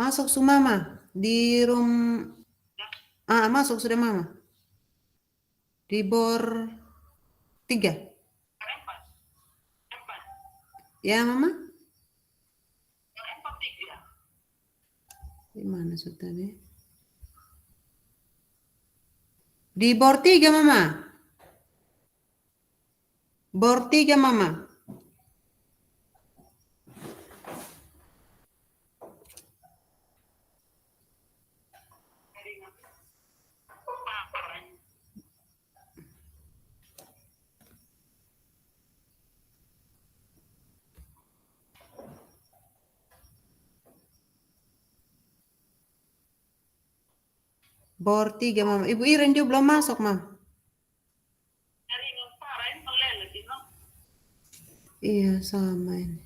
Masuk su Mama di room. Masuk sudah Mama. Di bor 3. Ya Mama? Di mana su tadi? Di bor 3 Mama. Bor 3 Mama. Bor 3 Mama. Ibu Iren juga belum masuk Mama. Iya sama ini.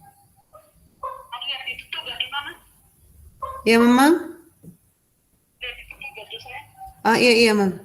Iya Mama? Iya Mama.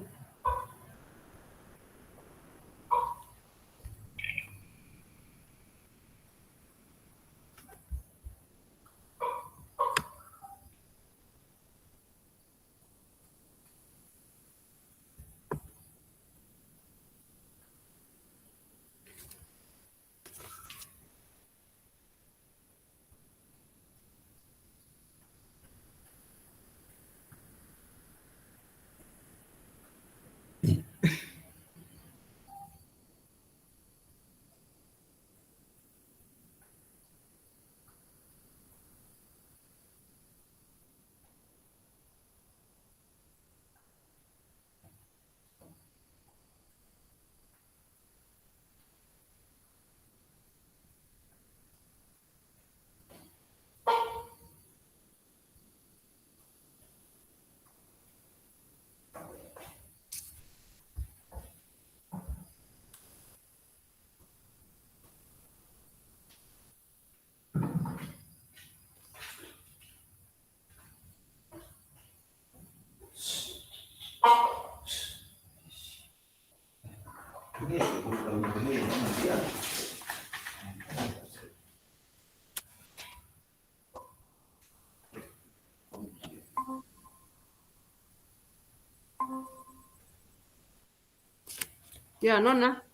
Ya Nona,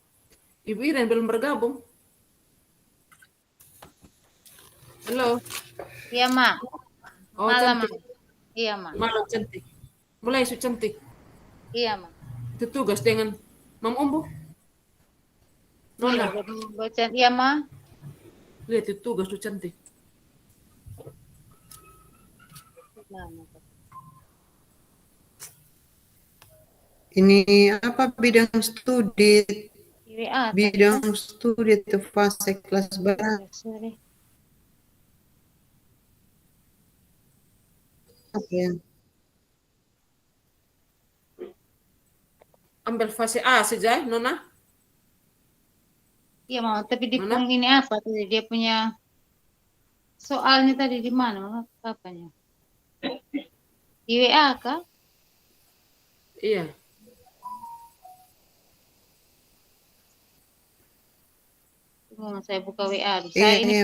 Ibu Iren belum bergabung. Halo. Iya Mak. Oh Malam cantik. Mak. Iya Mak. Malam cantik. Mulai su cantik. Iya Mak. Itu tugas dengan Mam Umbu. Iya, Nona. bacaan iya Mak. Lihat itu tugas su cantik. Ini apa bidang studi? Bidang studi itu fase kelas berapa? Ya. Ambil fase A saja, Nona. Iya Mama, tapi di pung ini apa tadi dia punya soalnya tadi di mana Mama? Apanya? Di WA kah? Iya. Mama, saya buka WA. Saya ini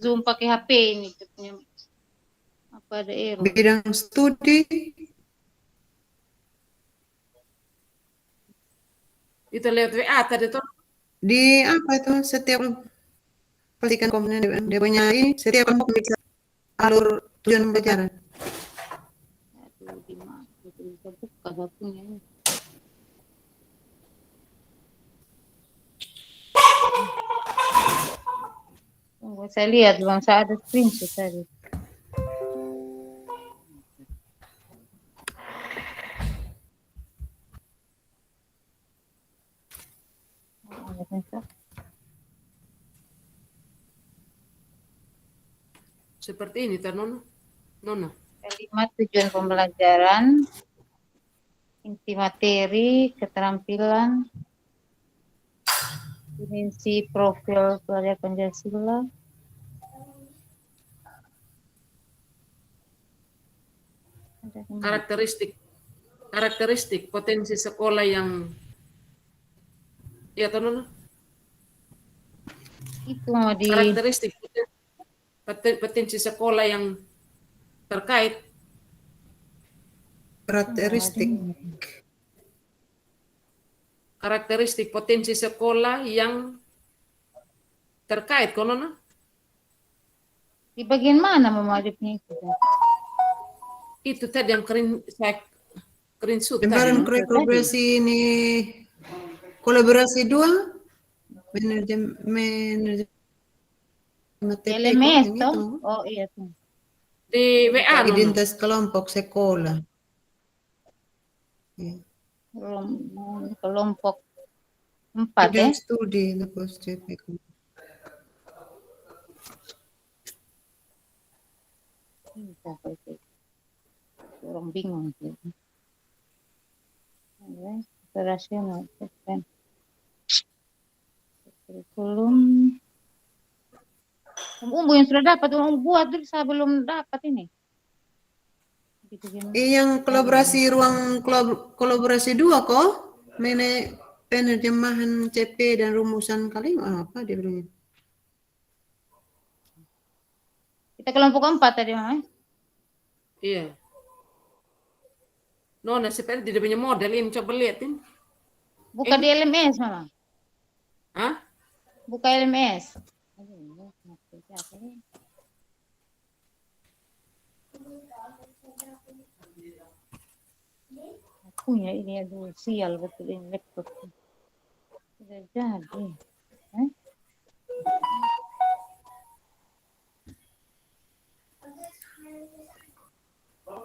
Zoom pakai HP ini punya apa ada error. Bidang studi itu lihat WA tadi tuh di apa itu setiap pastikan komponen dia punya ini setiap alur tujuan pembelajaran. Aduh, di mana? Bisa buka HP-nya ini. Saya lihat belum saya ada screenshot tadi. Seperti ini Nona. Kalimat tujuan pembelajaran, inti materi, keterampilan, dimensi profil pelajar Pancasila, karakteristik potensi sekolah yang ya Nona. Itu mau di karakteristik potensi sekolah yang terkait karakteristik potensi sekolah yang terkait konon. Di bagian mana Mama dia punya itu? Itu tadi yang screenshot Lembaran tadi. kolaborasi ini kolaborasi 2 manajemen TP LMS yang toh? itu. Oh iya tuh. Di WA Nona. Identitas kelompok sekolah. Ya. Kelompok 4 ya. Studi lepas TP. Orang bingung sih. Operasional kurikulum. Umbu yang sudah dapat, buat dulu saya belum dapat ini. Yang kolaborasi ruang kolaborasi 2 kok? Penerjemahan CP dan rumusan kalimat apa dia bilang? Kita kelompok 4 tadi Mama. Iya. Nona seperti dia punya model ini, coba lihatin. Buka di LMS Mama. Hah? Buka LMS. Punya ini aduh sial betul ini laptop. Sudah jadi.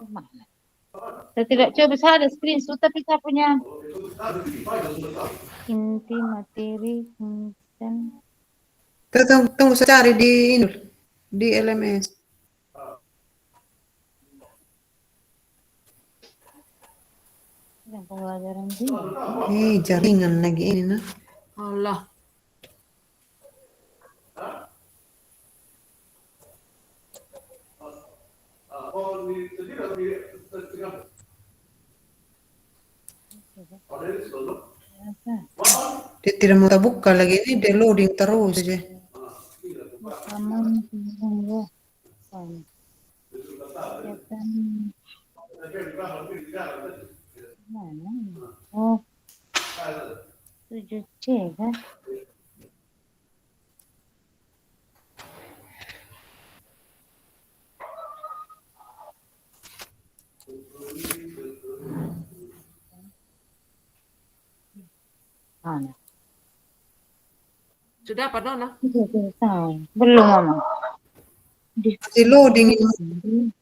Mana? Saya tidak coba, saya ada screenshot tapi saya punya inti materi konten. Tunggu saya cari di LMS. Yang pembelajaran ini. Jaringan lagi ini nah. Allah. Dia tidak mau buka lagi ini, dia loading terus aja. Oh, 7C kan? Mana? Sudah apa Nona? Belum Mama. Masih loading ini.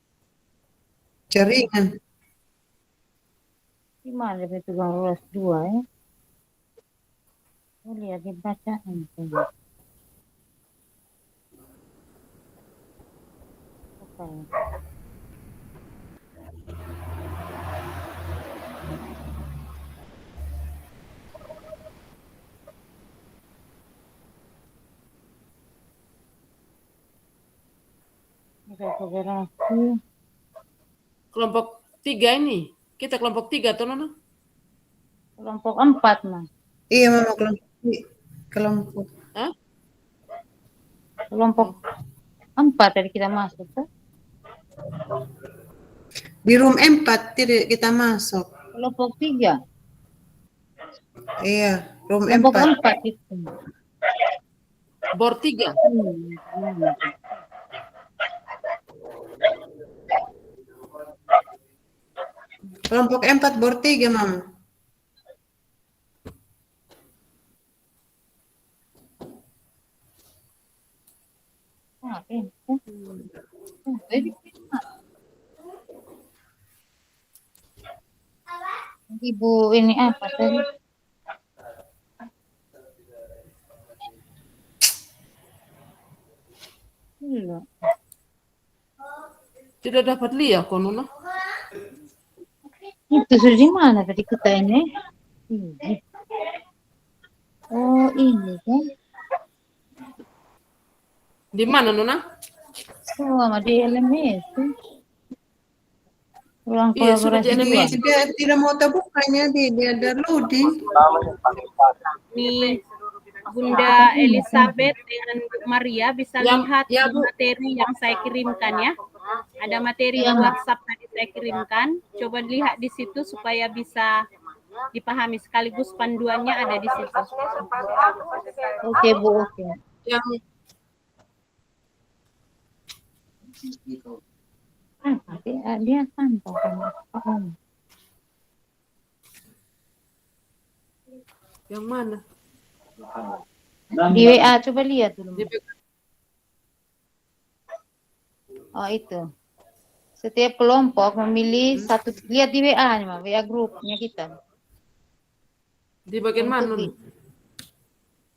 Jaringan. Gimana itu bang ruas 2 ya? Oh, lihat di bacaan. Okay. Kelompok 3 ini. Kita kelompok 3 toh Nona? Kelompok 4 Mas. Iya Mama, kelompok. Hah? Kelompok 4 tadi kita masuk kan? Di room 4 tidak kita masuk. Kelompok 3. Iya, room Kelompok 4. 4 itu. Bor 3. Kelompok 4 bor 3 Mama. Ibu ini apa tadi? Tidak dapat lihat kok Nona. Itu sudah di mana tadi kita ini? Oh ini kan? Di mana Nona? Sama di LMS. Ruang Iya, sudah kolaborasi di LMS. Dia tidak mau terbukanya, dia ada loading. Nih, Bunda Elizabeth dengan Bu Maria bisa lihat ya, Bu. materi yang saya kirimkan ya. Ada materi di WhatsApp tadi saya kirimkan. Coba lihat di situ supaya bisa dipahami, sekaligus panduannya ada di situ. Oke Bu, oke. Yang Dia tanpa kan. yang mana? Di WA coba lihat dulu. Di Oh itu. Setiap kelompok memilih satu, lihat di WA nih, WA grupnya kita. bagian mana? Untuk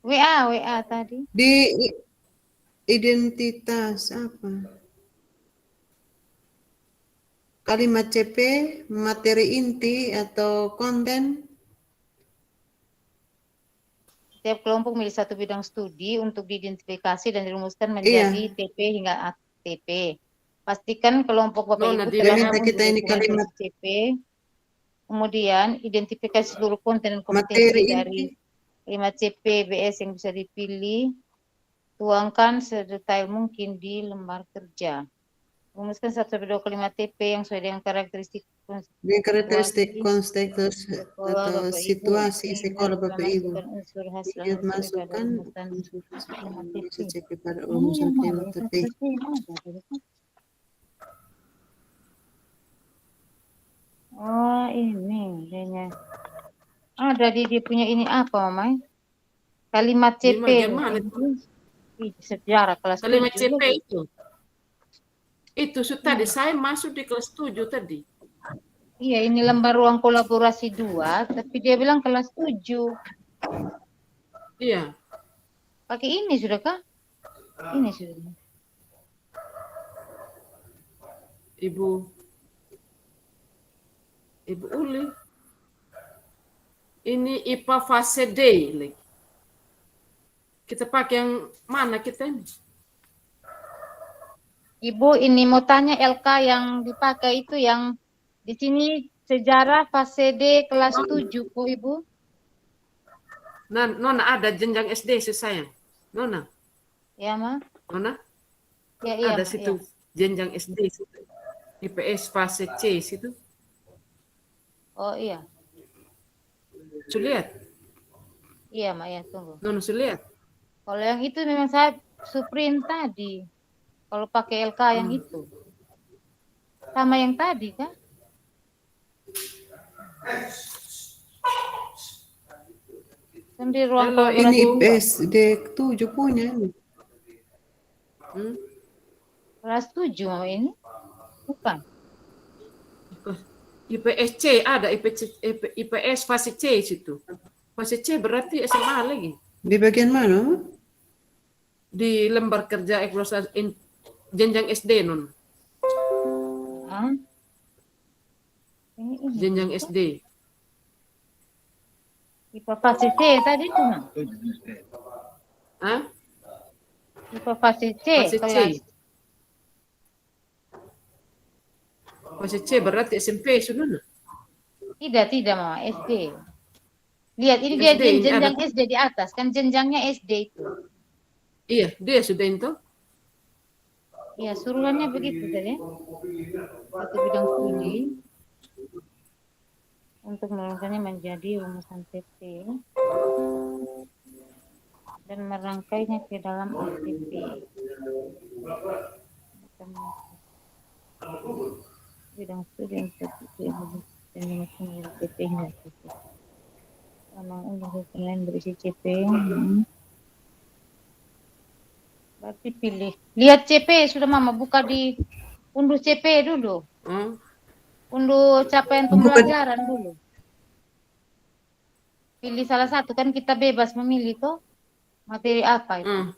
WA tadi. Di identitas apa? Kalimat CP, materi inti atau konten? Setiap kelompok memilih satu bidang studi untuk diidentifikasi dan dirumuskan menjadi TP hingga ATP. Pastikan kelompok Bapak Nona, Ibu di telah WA mengunduh kita ini dokumen kalimat CP. Kemudian identifikasi seluruh konten dan kompetensi materi dari inti. kalimat CP BS yang bisa dipilih. Tuangkan sedetail mungkin di lembar kerja. Rumuskan satu dari dua kalimat TP yang sesuai dengan karakteristik Di karakteristik situasi konteks sekolah atau Bapak Ibu. situasi Ingat sekolah telah Bapak Ibu. masukkan unsur hasil Ingat pada masukkan rumusan unsur kalimat bisa TP. CP pada Ini rumusan yang kalimat mana? TP. Oh ini kayaknya. Ada di dia punya ini apa Mama? Kalimat Di CP. bagian mana? Ih, sejarah kelas Kalimat 7 CP lagi. itu. Itu tadi saya masuk di kelas 7 tadi. Iya, ini lembar ruang kolaborasi 2, tapi dia bilang kelas 7. Iya. Pakai ini sudah kah? Ini sudah. Ibu Uli. Ini IPA fase D lagi. Kita pakai yang mana kita ini? Ibu ini mau tanya LK yang dipakai itu yang di sini sejarah fase D kelas 7 kok Ibu? Nah, Nona ada jenjang SD sih sayang. Nona. Ya, Ma? Nona? Ya, iya, Ada Ma, situ iya. jenjang SD situ. IPS fase C situ. Oh, iya. Sudah lihat? Iya, Ma, ya, tunggu. Nona sudah lihat? Kalau yang itu memang saya suprint tadi. Kalau pakai LK yang itu. Sama yang tadi, kan? Kan di ruang Halo, kolaborasi Ini Ibu. IPS D7 punya. kelas 7 Mama ini. Bukan. IPS C ada IPS fase C situ. Fase C berarti SMA lagi. Di bagian mana? Di lembar kerja eksploitasi jenjang SD non. Hah? Ini. Jenjang SD. IPA fase C tadi itu, Ma. Hah? IPA fase C Fase C. kelas. Fase C berarti SMP sudah. Tidak, Mama, SD. Lihat, ini SD, dia ini jenjang ada. SD di atas, kan jenjangnya SD itu. Iya, dia sudah itu. Iya, suruhannya begitu tadi. Satu bidang studi untuk menurunkannya menjadi rumusan TP dan merangkainya ke dalam ATP. Bidang studi untuk menjadi TP hingga TP. Memang untuk lain berisi CP. Berarti pilih. Lihat CP sudah Mama, buka di unduh CP dulu. Unduh capaian pembelajaran dulu. Pilih salah satu, kan kita bebas memilih tuh materi apa itu.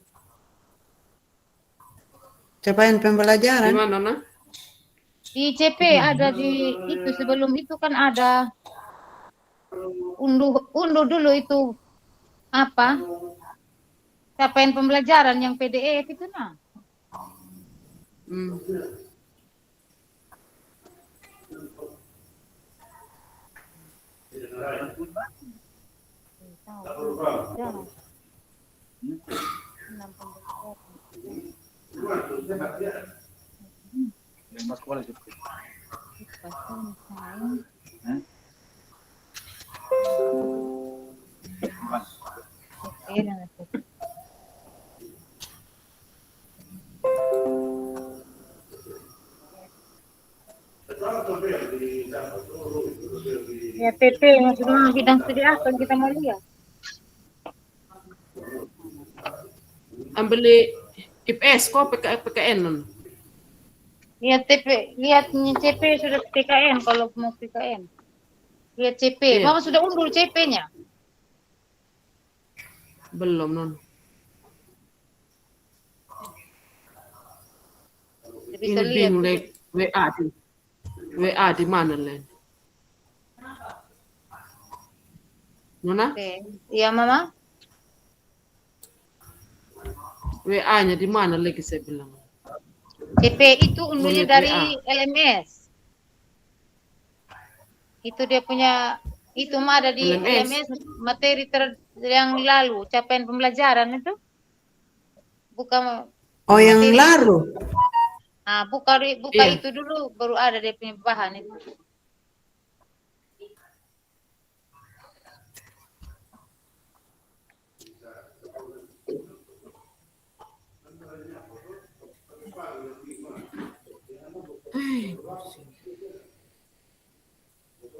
Capaian pembelajaran. Di mana, Nona? Di CP ada di itu, sebelum itu kan ada unduh dulu itu apa? Capaian pembelajaran yang PDF itu nah. Ya, PP maksudnya bidang studi apa yang kita mau lihat? Ambil IPS kok PKN non. Lihat CP sudah PKN kalau mau PKN. Lihat CP. Iya. Mama sudah undur CP-nya. Belum non. Bisa Ini lihat. bingung deh. WA di mana Len? Nona? Oke. Iya, Mama. WA-nya di mana lagi saya bilang. CP itu unduhnya Lihat dari WA. LMS. Itu dia punya, itu mah ada di LMS. LMS materi yang lalu, capaian pembelajaran itu. Bukan Oh, yang materi. lalu. Nah, buka Iya. itu dulu baru ada dia punya bahan itu.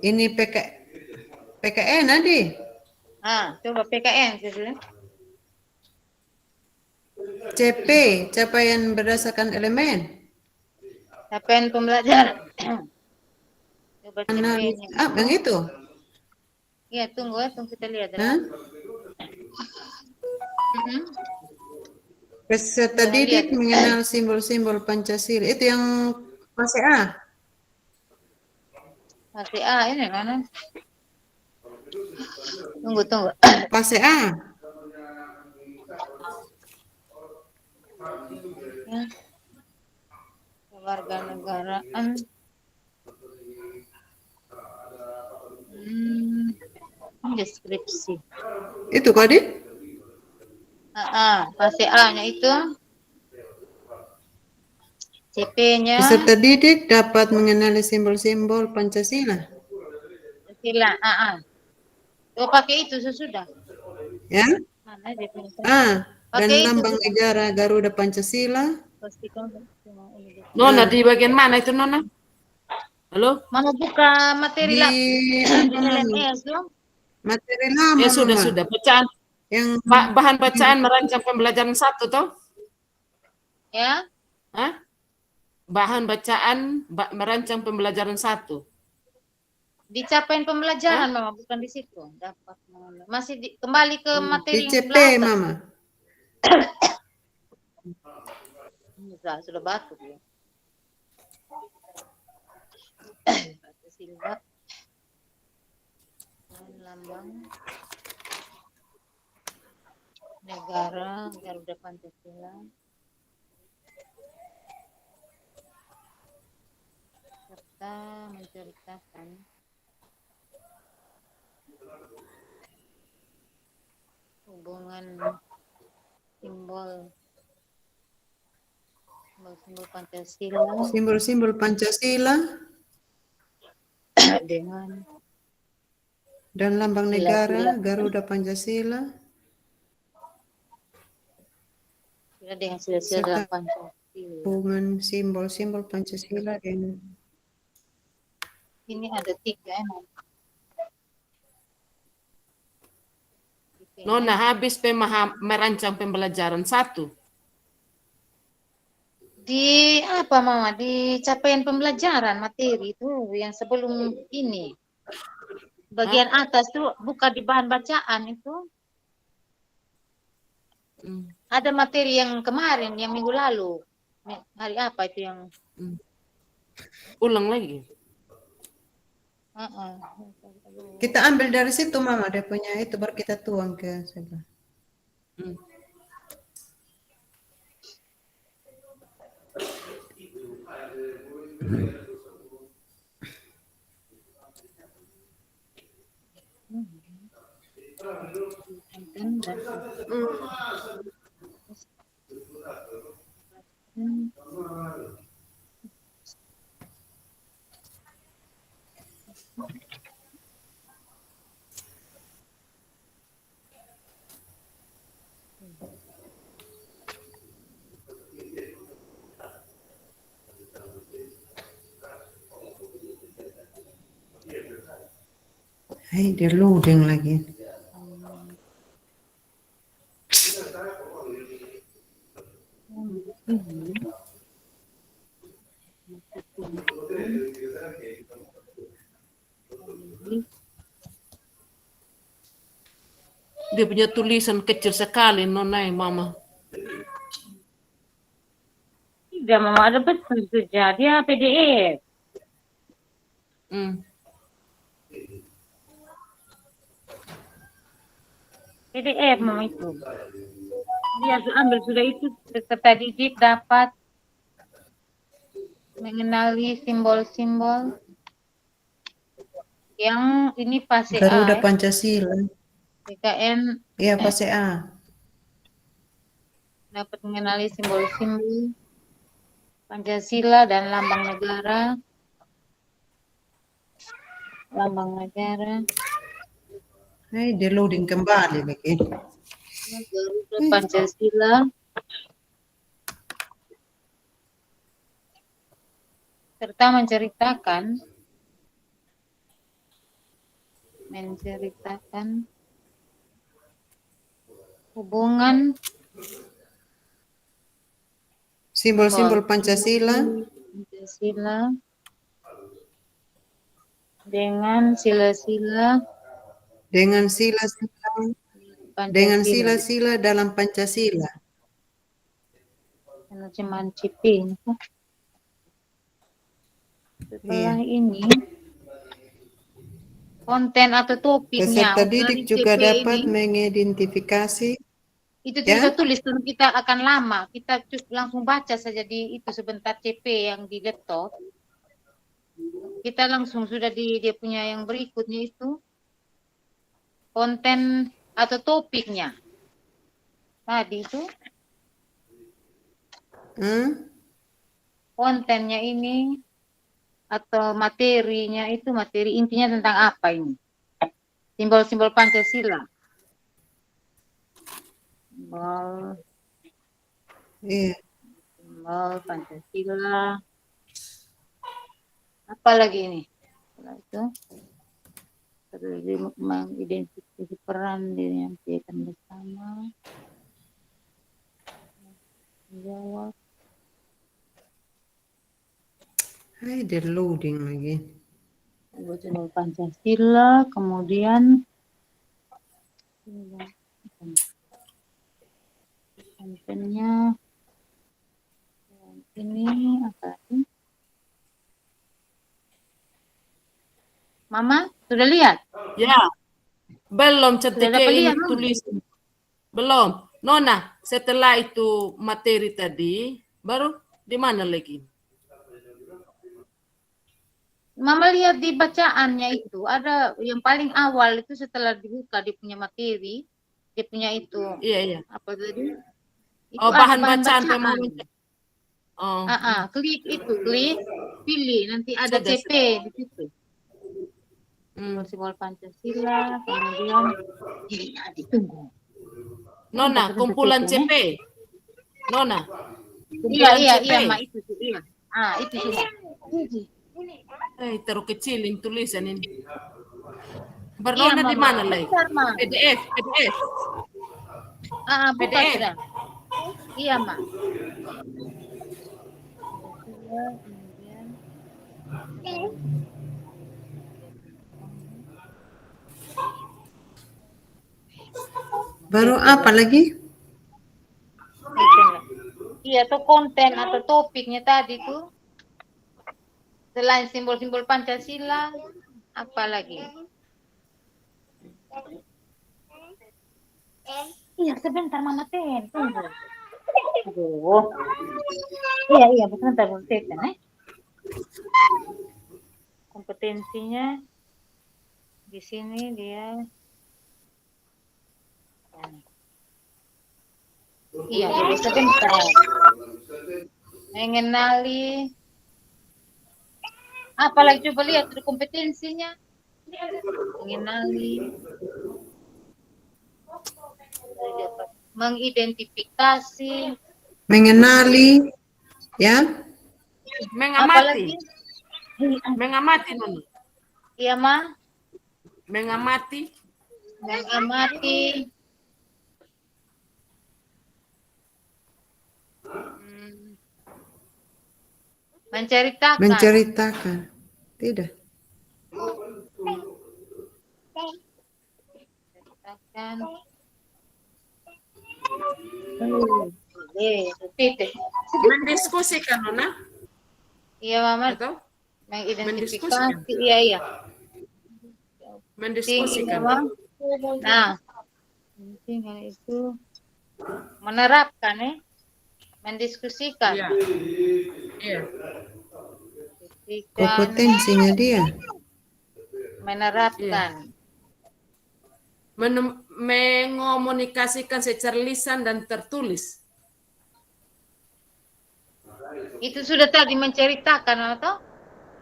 Ini PKN Adi. Ah, coba PKN gitu. CP, capaian berdasarkan elemen. Capaian pembelajaran. Coba Analis. CP-nya. Yang itu. Iya, tunggu kita lihat. Hah? Peserta Jangan didik lihat. mengenal simbol-simbol Pancasila. Itu yang fase A. Masih ini mana? Tunggu. Fase A. Ya. Kewarganegaraan. Deskripsi. Itu kok, Adi? Fase A-nya itu. CP-nya. Peserta didik dapat mengenali simbol-simbol Pancasila. Sila. Coba pakai itu sesudah. Ya? Mana dia punya? Dan Pakai itu lambang sudah. negara Garuda Pancasila. Pastikan. Nona di bagian mana itu Nona? Halo? Mama buka materi Di di LMS dong. materi lama, Sudah. Mama. Bacaan. Yang Bahan bacaan merancang pembelajaran 1 toh? Ya. Hah? Bahan bacaan merancang pembelajaran 1. Di capaian pembelajaran, Mama, bukan di situ. Dapat. Masih kembali ke materi di yang CP, sebelah atas. Mama. Sudah batuk ya. Pancasila. Lambang negara Garuda Pancasila. Serta menceritakan hubungan simbol Pancasila Simbol-simbol Pancasila dengan dan lambang negara Garuda Pancasila dengan sila-sila Pancasila. hubungan simbol-simbol Pancasila dengan Ini ada 3 Nona habis merancang pembelajaran 1. Di apa Mama? Di capaian pembelajaran materi itu yang sebelum ini. Bagian atas tuh buka di bahan bacaan itu. Ada materi yang kemarin, yang minggu lalu. Hari apa itu yang? Ulang lagi. kita ambil dari situ, Mama. Dia punya itu baru kita tuang ke sebelah. Hai, dia loading lagi. Dia punya tulisan kecil sekali, nona mama. Tidak, Mama, ada betul saja. Dia PDF. Hmm. PDF, Mama, itu. Dia ambil sudah itu. Peserta didik dapat mengenali simbol-simbol. Yang ini fase A. Garuda Pancasila. PKN Iya, fase A. dapat mengenali simbol-simbol Pancasila dan lambang negara. Lambang negara. Hai, dia loading kembali lagi. Garuda Pancasila. Serta menceritakan hubungan Simbol-simbol Pancasila dengan sila-sila dengan sila-sila dalam Pancasila. Cuman ciping. Setelah ini konten atau topiknya Peserta didik juga CP dapat ini, mengidentifikasi. itu Ya? tidak tulis karena kita akan lama, kita langsung baca saja di itu sebentar CP yang di laptop. Kita langsung sudah di dia punya yang berikutnya itu konten atau topiknya tadi itu kontennya ini atau materinya itu materi intinya tentang apa ini? Simbol-simbol Pancasila. Simbol Pancasila. Apa lagi ini? Setelah itu perlu mengidentifikasi peran diri yang akan bersama. Menjawab. Hai, dia loading lagi. Simbol Pancasila, kemudian kontennya ini apa ini? Mama sudah lihat? Ya, belum cantik ini lihat, tulis. Belum. Nona, setelah itu materi tadi, baru di mana lagi? Mama lihat di bacaannya itu ada yang paling awal itu setelah dibuka dia punya materi, dia punya itu. Iya. Apa tadi? Itu Oh, bahan bacaan. Oh. Klik itu, pilih nanti ada Sudah, CP di situ. Simbol Pancasila, kemudian ditunggu. Nona, kumpulan CP. Nona. Iya, Mak, itu iya. Itu sudah. Terlalu kecilin tulisan ini. Bernona di mana lagi? PDF. Buka sudah. Iya, Mak. Baru apa lagi? Iya, tuh konten atau topiknya tadi tuh. Selain simbol-simbol Pancasila, apa lagi? Iya, sebentar Mama Ten, tunggu. Aduh. Iya, sebentar Mama Ten, kompetensinya di sini dia. Iya, sebentar. Mengenali. Apalagi coba lihat ada kompetensinya. Mengenali. Mengidentifikasi. Mengenali. Ya. Mengamati. Mengamati, Nona. Iya, Ma. mengamati, mengamati, menceritakan, menceritakan. Tidak. menceritakan. Titik. mendiskusikan, Nona, Iya, Mama. atau Mengidentifikasi. Iya, iya. mendiskusikan. Mama. Nah, penting itu menerapkan, mendiskusikan. Iya. Iya. Kompetensinya dia. Menerapkan. Mengomunikasikan secara lisan dan tertulis. Itu sudah tadi menceritakan atau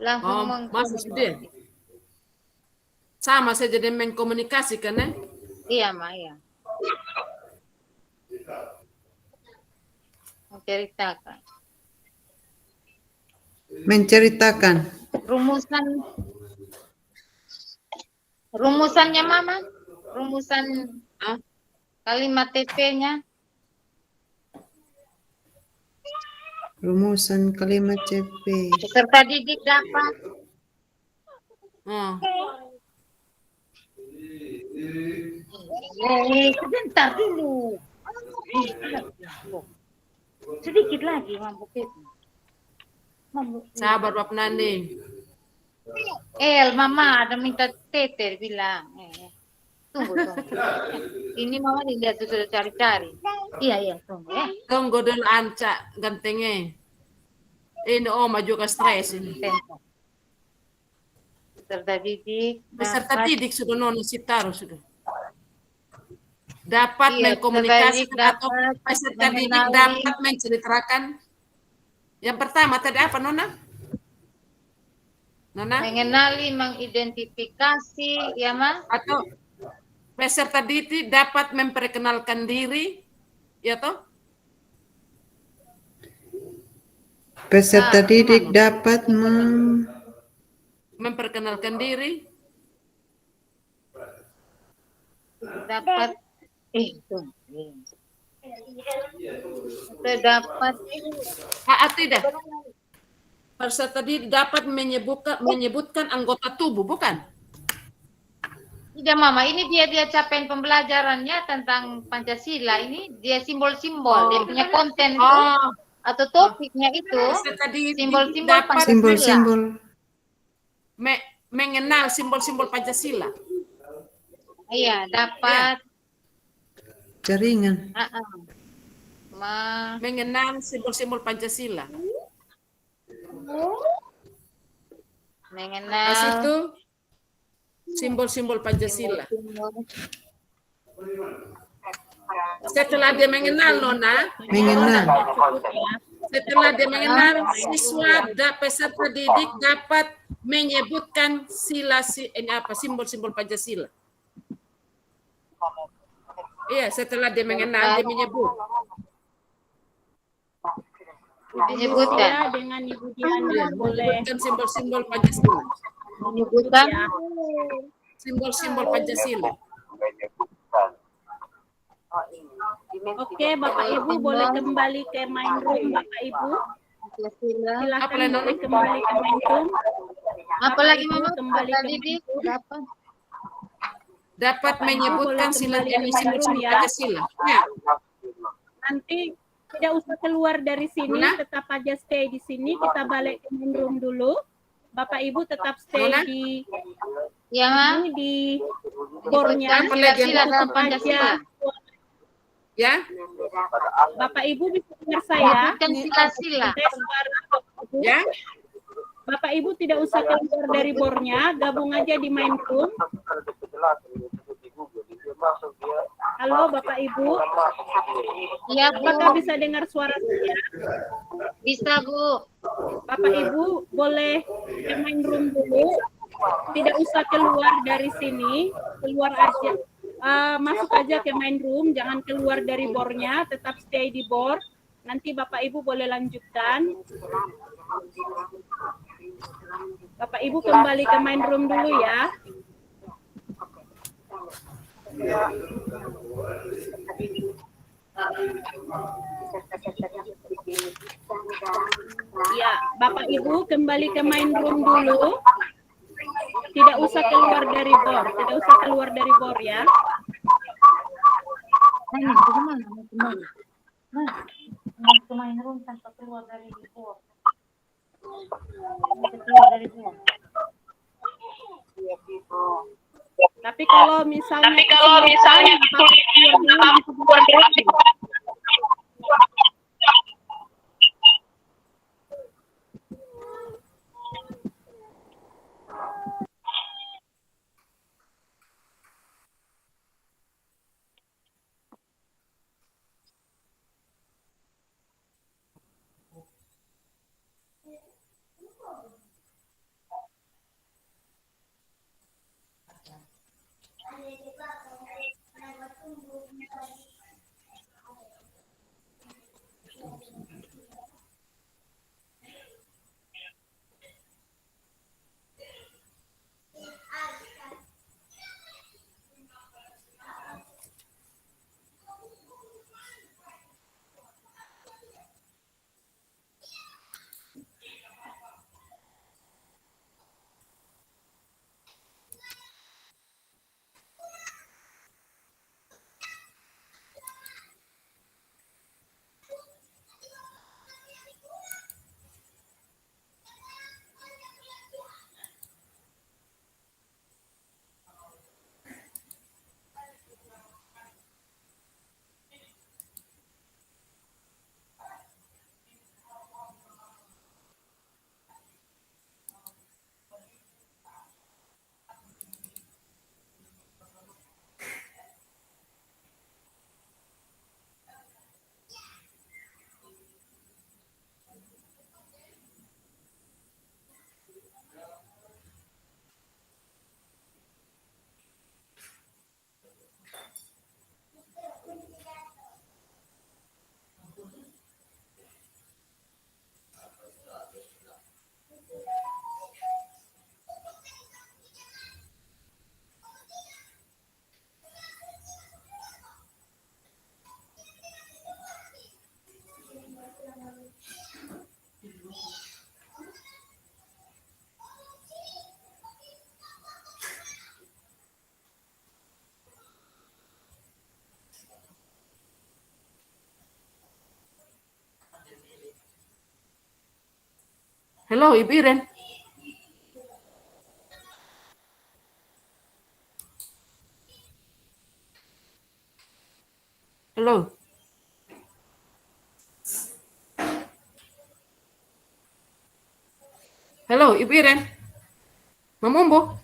langsung masuk sudah. Sama saja dengan mengkomunikasikan, ya? Iya, Ma, iya. Menceritakan. Menceritakan. Rumusannya, Mama? Rumusan kalimat TP-nya? Rumusan kalimat CP. Peserta didik dapat. Sebentar dulu. Sedikit lagi, Mambuk itu. Sabar, Bapak Nani. Mama ada minta Tete bilang. Tunggu. Ini Mama dilihat sudah cari-cari. Iya, tunggu ya. Tunggu dulu Anca gantengnya. Ini maju ke stres ini. Peserta didik sudah Nona Sitaro sudah. Dapat mengkomunikasikan atau peserta didik dapat menceritakan. Yang pertama tadi apa, Nona? Mengenali, mengidentifikasi, ya, Ma? Atau peserta didik dapat memperkenalkan diri, ya toh? Peserta didik dapat memperkenalkan diri. Dapat terdapat tidak. Peserta didik dapat menyebutkan anggota tubuh, bukan? Tidak, Mama. Ini dia capaian pembelajarannya tentang Pancasila. Ini dia simbol-simbol. Dia punya konten itu atau topiknya itu simbol-simbol Pancasila. Simbol-simbol. Mengenal simbol-simbol Pancasila. Iya, dapat. Jaringan. Mengenal simbol-simbol Pancasila. Mengenal. Pas itu simbol-simbol Pancasila. Setelah dia mengenal, Nona. Setelah dia mengenal, siswa peserta didik dapat menyebutkan simbol-simbol Pancasila. Iya, setelah dia mengenal, dia menyebut. Menyebutkan dengan Ibu Diana boleh menyebutkan simbol-simbol Pancasila. Menyebutkan simbol-simbol Pancasila. Oke, Bapak Ibu boleh kembali ke main room, Bapak Ibu. Silakan boleh kembali ke main room. Apalagi Mama kembali ke didik dapat menyebutkan simbol-simbol Pancasila. Ya. Nanti tidak usah keluar dari sini, tetap aja stay di sini. Kita balik ke main room dulu. Bapak Ibu tetap stay di bornya. Tutup aja. Ya. Bapak Ibu bisa dengar saya. Sila-sila. Ya. Bapak Ibu tidak usah keluar dari bornya, gabung aja di main room. Halo Bapak Ibu. Iya, Bu. Apakah bisa dengar suara saya? Bisa, Bu. Bapak Ibu boleh ke main room dulu. Tidak usah keluar dari sini, keluar aja. Masuk aja ke main room, jangan keluar dari bornya, tetap stay di bor. Nanti Bapak Ibu boleh lanjutkan. Bapak Ibu kembali ke main room dulu ya. Ya, Bapak Ibu kembali ke main room dulu. Tidak usah keluar dari bor, tidak usah keluar dari bor ya. Nah, bagaimana? Kembali. Nah, ke main room tanpa keluar dari bor. Keluar dari bor. Tapi kalau misalnya kesulitan, keluar dulu. Halo, Ibu Iren. Halo. Halo, Ibu Iren. Mamombo.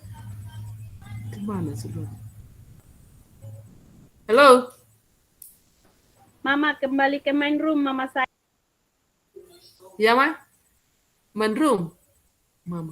Gimana sih? Halo. Mama kembali ke main room, Mama saya. Ya, Ma? Main room. Mama.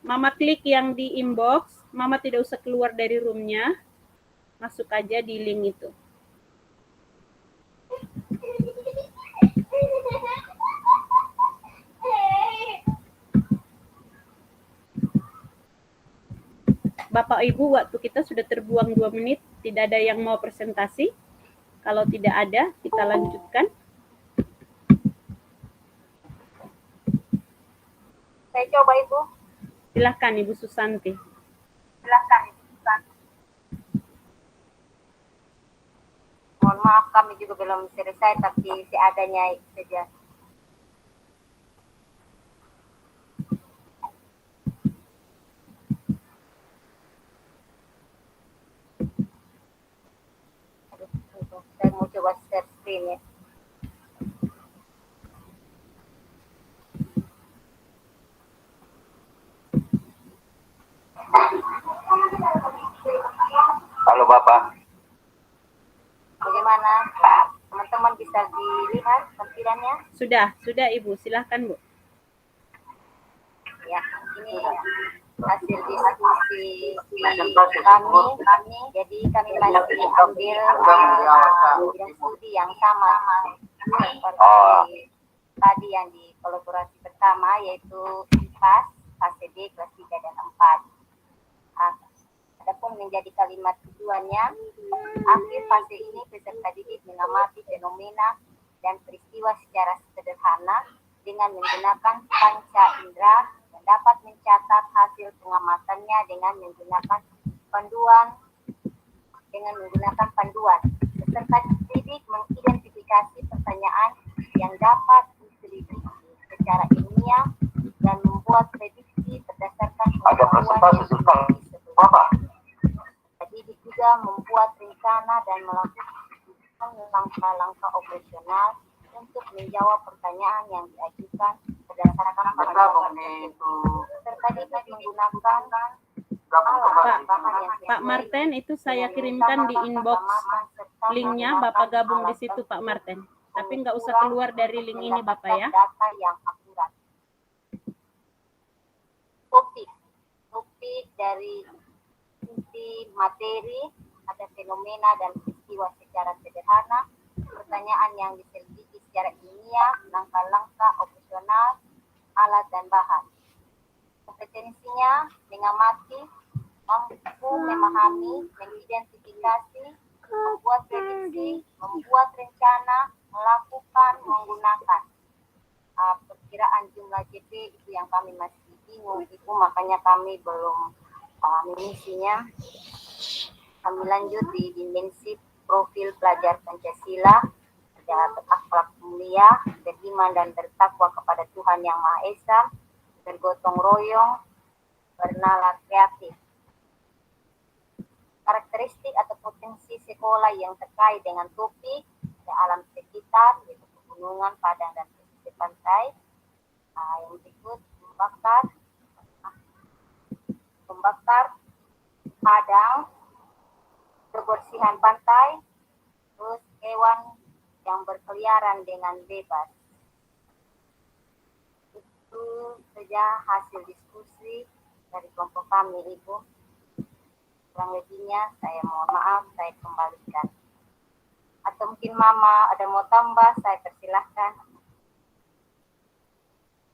Mama klik yang di inbox, Mama tidak usah keluar dari roomnya, masuk aja di link itu. Bapak Ibu, waktu kita sudah terbuang 2 menit, tidak ada yang mau presentasi. Kalau tidak ada, kita lanjutkan. Saya coba, Ibu. Silakan Ibu Susanti. Silakan, Ibu Susanti. Mohon maaf, kami juga belum selesai, tapi seadanya saja. Saya mau coba share screen ya. Halo Bapak. Bagaimana teman-teman? teman-teman bisa dilihat tampilannya? Sudah Ibu, silahkan Bu. Ya, ini hasil diskusi kami. Jadi kami masih ambil bidang studi yang sama seperti tadi yang di kolaborasi pertama, yaitu IPAS, fase B, kelas 3 dan 4. Adapun menjadi kalimat tujuannya, akhir fase ini peserta didik mengamati fenomena dan peristiwa secara sederhana dengan menggunakan panca indera dan dapat mencatat hasil pengamatannya dengan menggunakan panduan. Peserta didik mengidentifikasi pertanyaan yang dapat diselidiki secara ilmiah dan membuat prediksi berdasarkan pengetahuan yang dimiliki sebelumnya. Didik juga membuat rencana dan melakukan langkah-langkah operasional untuk menjawab pertanyaan yang diajukan berdasarkan pengetahuan itu. Peserta didik menggunakan Pak Martin, itu saya kirimkan di inbox linknya, Bapak gabung di situ Pak Martin. Tapi nggak usah keluar dari link ini Bapak ya. Data yang akurat. Topik dari inti materi, ada fenomena dan peristiwa secara sederhana, pertanyaan yang diselidiki secara ilmiah, langkah-langkah operasional, alat dan bahan. Kompetensinya mengamati, mampu memahami, mengidentifikasi, membuat prediksi, membuat rencana, melakukan, menggunakan. Perkiraan jumlah JP itu yang kami masih bingung, itu makanya kami belum mengisinya. Kami lanjut di dimensi profil pelajar Pancasila, ada berakhlak mulia, beriman dan bertakwa kepada Tuhan Yang Maha Esa, bergotong royong, bernalar kreatif. Karakteristik atau potensi sekolah yang terkait dengan topik di alam sekitar, yaitu pegunungan, padang dan pesisir pantai. Yang berikut membakar padang, kebersihan pantai, terus hewan yang berkeliaran dengan bebas. Itu saja hasil diskusi dari kelompok kami, Ibu. Kurang lebihnya saya mohon maaf, saya kembalikan. Atau mungkin Mama ada mau tambah, saya persilahkan.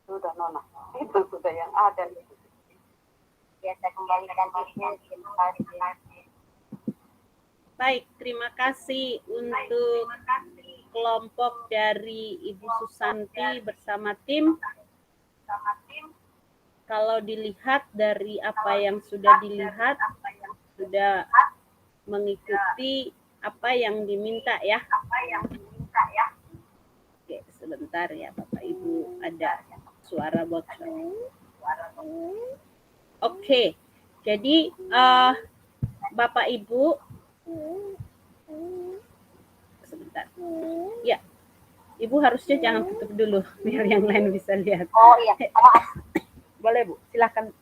Sudah Nona, itu sudah yang ada. Ya, saya kembalikan Ibu. Terima kasih. Baik, terima kasih untuk kelompok dari Ibu Susanti bersama tim. Kalau dilihat dari apa yang sudah dilihat, sudah mengikuti apa yang diminta ya. Oke, sebentar ya Bapak Ibu, ada suara bocor. Oke, jadi Bapak Ibu, sebentar. Ya, Ibu harusnya jangan tutup dulu biar yang lain bisa lihat. Oh iya, boleh Bu, silakan.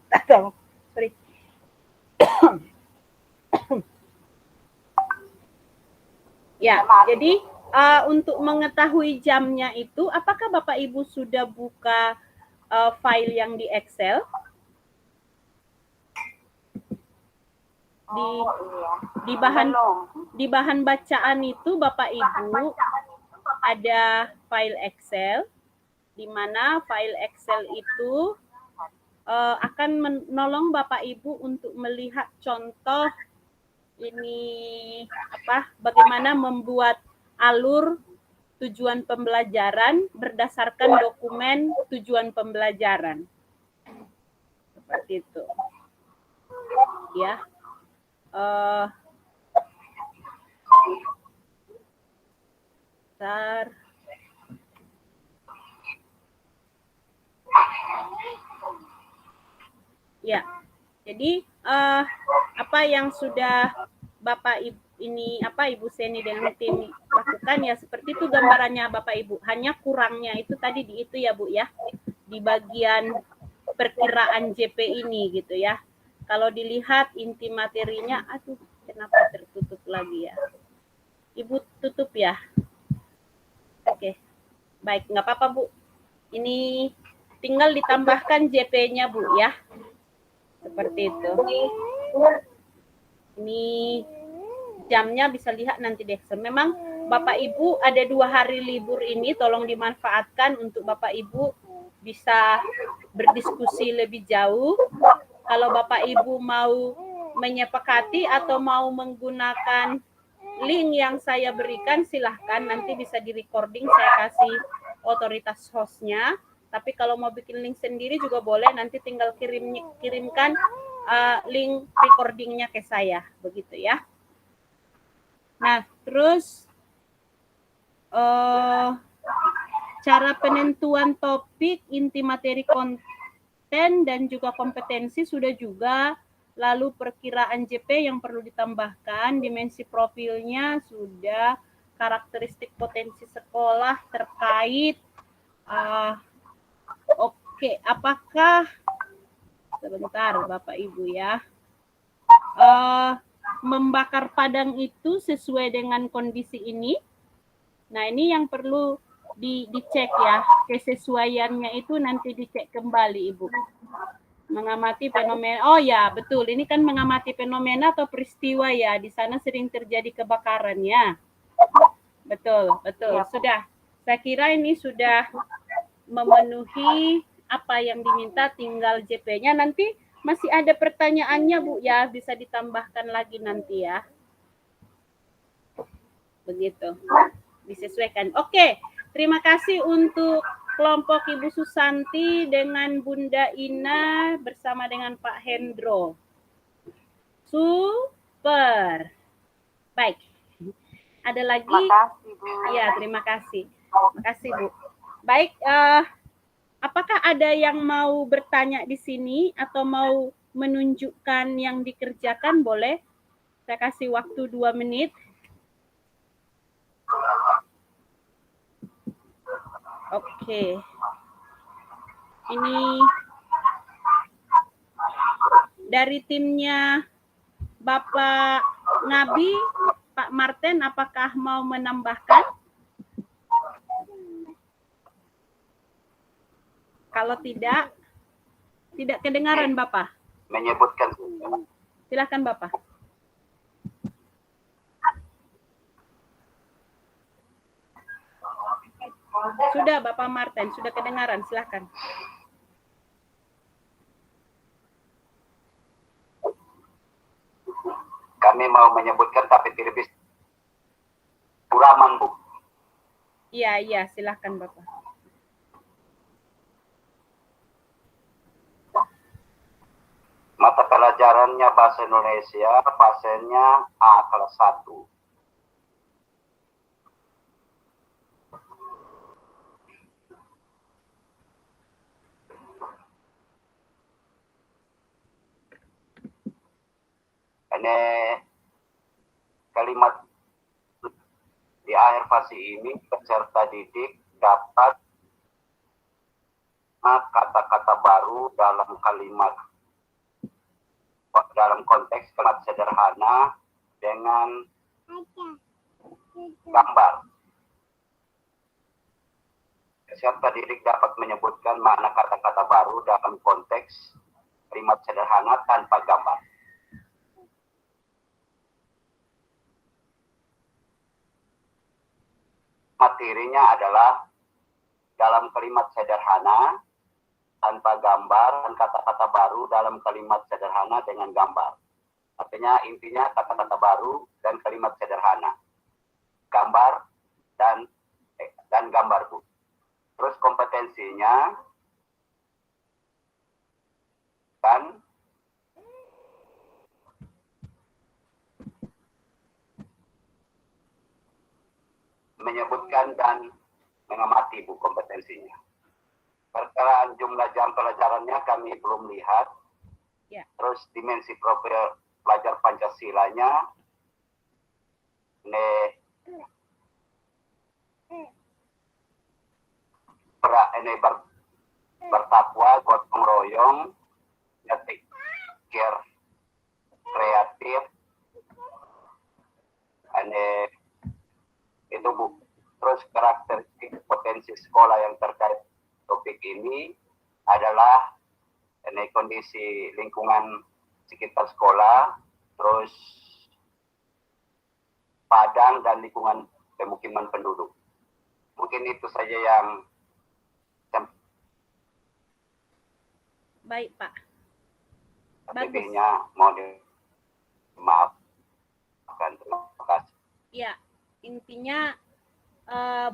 Sorry. Ya, jadi untuk mengetahui jamnya itu, apakah Bapak Ibu sudah buka file yang di Excel? Di bahan bacaan itu Bapak Ibu ada file Excel, di mana file Excel itu akan menolong Bapak Ibu untuk melihat contoh ini bagaimana membuat alur tujuan pembelajaran berdasarkan dokumen tujuan pembelajaran. Seperti itu. Ya. Ya, jadi apa yang sudah Bapak Ibu Ibu Seni dengan tim lakukan ya seperti itu gambarannya Bapak Ibu. Hanya kurangnya itu tadi di itu ya Bu ya, di bagian perkiraan JP ini gitu ya. Kalau dilihat inti materinya, aduh kenapa tertutup lagi ya? Ibu tutup ya. Oke, baik, nggak apa-apa Bu. Ini tinggal ditambahkan JP-nya Bu ya. Seperti itu. Ini jamnya bisa lihat nanti deh. Memang Bapak Ibu ada 2 hari libur ini, tolong dimanfaatkan untuk Bapak Ibu bisa berdiskusi lebih jauh. Kalau Bapak Ibu mau menyepakati atau mau menggunakan link yang saya berikan, silahkan nanti bisa di recording, saya kasih otoritas hostnya. Tapi kalau mau bikin link sendiri juga boleh, nanti tinggal kirimkan link recordingnya ke saya, begitu ya. Nah, terus cara penentuan topik, inti materi konten, dan juga kompetensi sudah juga. Lalu perkiraan JP yang perlu ditambahkan, dimensi profilnya sudah, karakteristik potensi sekolah terkait. Oke, apakah sebentar Bapak Ibu ya, membakar padang itu sesuai dengan kondisi ini? Nah, ini yang perlu dicek ya, kesesuaiannya itu nanti dicek kembali Ibu. Mengamati fenomena, oh ya betul, ini kan mengamati fenomena atau peristiwa ya, di sana sering terjadi kebakaran ya. Betul, sudah. Saya kira ini sudah memenuhi apa yang diminta, tinggal JP-nya. Nanti masih ada pertanyaannya Bu ya, bisa ditambahkan lagi nanti ya. Begitu, disesuaikan. Oke, terima kasih untuk kelompok Ibu Susanti dengan Bunda Ina bersama dengan Pak Hendro. Super. Baik. Ada lagi? Terima kasih, Bu. Ya, terima kasih. Terima kasih, Bu. Baik, apakah ada yang mau bertanya di sini atau mau menunjukkan yang dikerjakan? Boleh. Saya kasih waktu 2 menit. Oke. Ini dari timnya Bapak Nabi, Pak Martin, apakah mau menambahkan? Kalau tidak kedengaran Bapak. Menyebutkan. Silakan Bapak. Sudah Bapak Martin, sudah kedengaran, silakan. Kami mau menyebutkan tapi tidak bisa. Kuraman, Bu. Iya, silakan Bapak. Mata pelajarannya Bahasa Indonesia, pasennya A kelas 1. Ini kalimat di akhir fase ini peserta didik dapat kata-kata baru dalam konteks kalimat sederhana dengan gambar. Peserta didik dapat menyebutkan makna kata-kata baru dalam konteks kalimat sederhana tanpa gambar. Materinya adalah dalam kalimat sederhana tanpa gambar dan kata-kata baru dalam kalimat sederhana dengan gambar. Artinya intinya kata-kata baru dan kalimat sederhana, gambar dan gambar, Bu. Terus kompetensinya kan menyebutkan dan mengamati, Bu, kompetensinya. Perkiraan jumlah jam pelajarannya kami belum lihat. Ya. Terus dimensi profil pelajar Pancasilanya ini bertakwa, gotong royong, pikir kreatif, ini itu, Bu. Terus karakteristik kompetensi sekolah yang terkait topik ini adalah kondisi lingkungan sekitar sekolah, terus padang dan lingkungan pemukiman penduduk. Mungkin itu saja yang baik Pak. lebihnya mohon dimaafkan. Terima kasih. Ya, intinya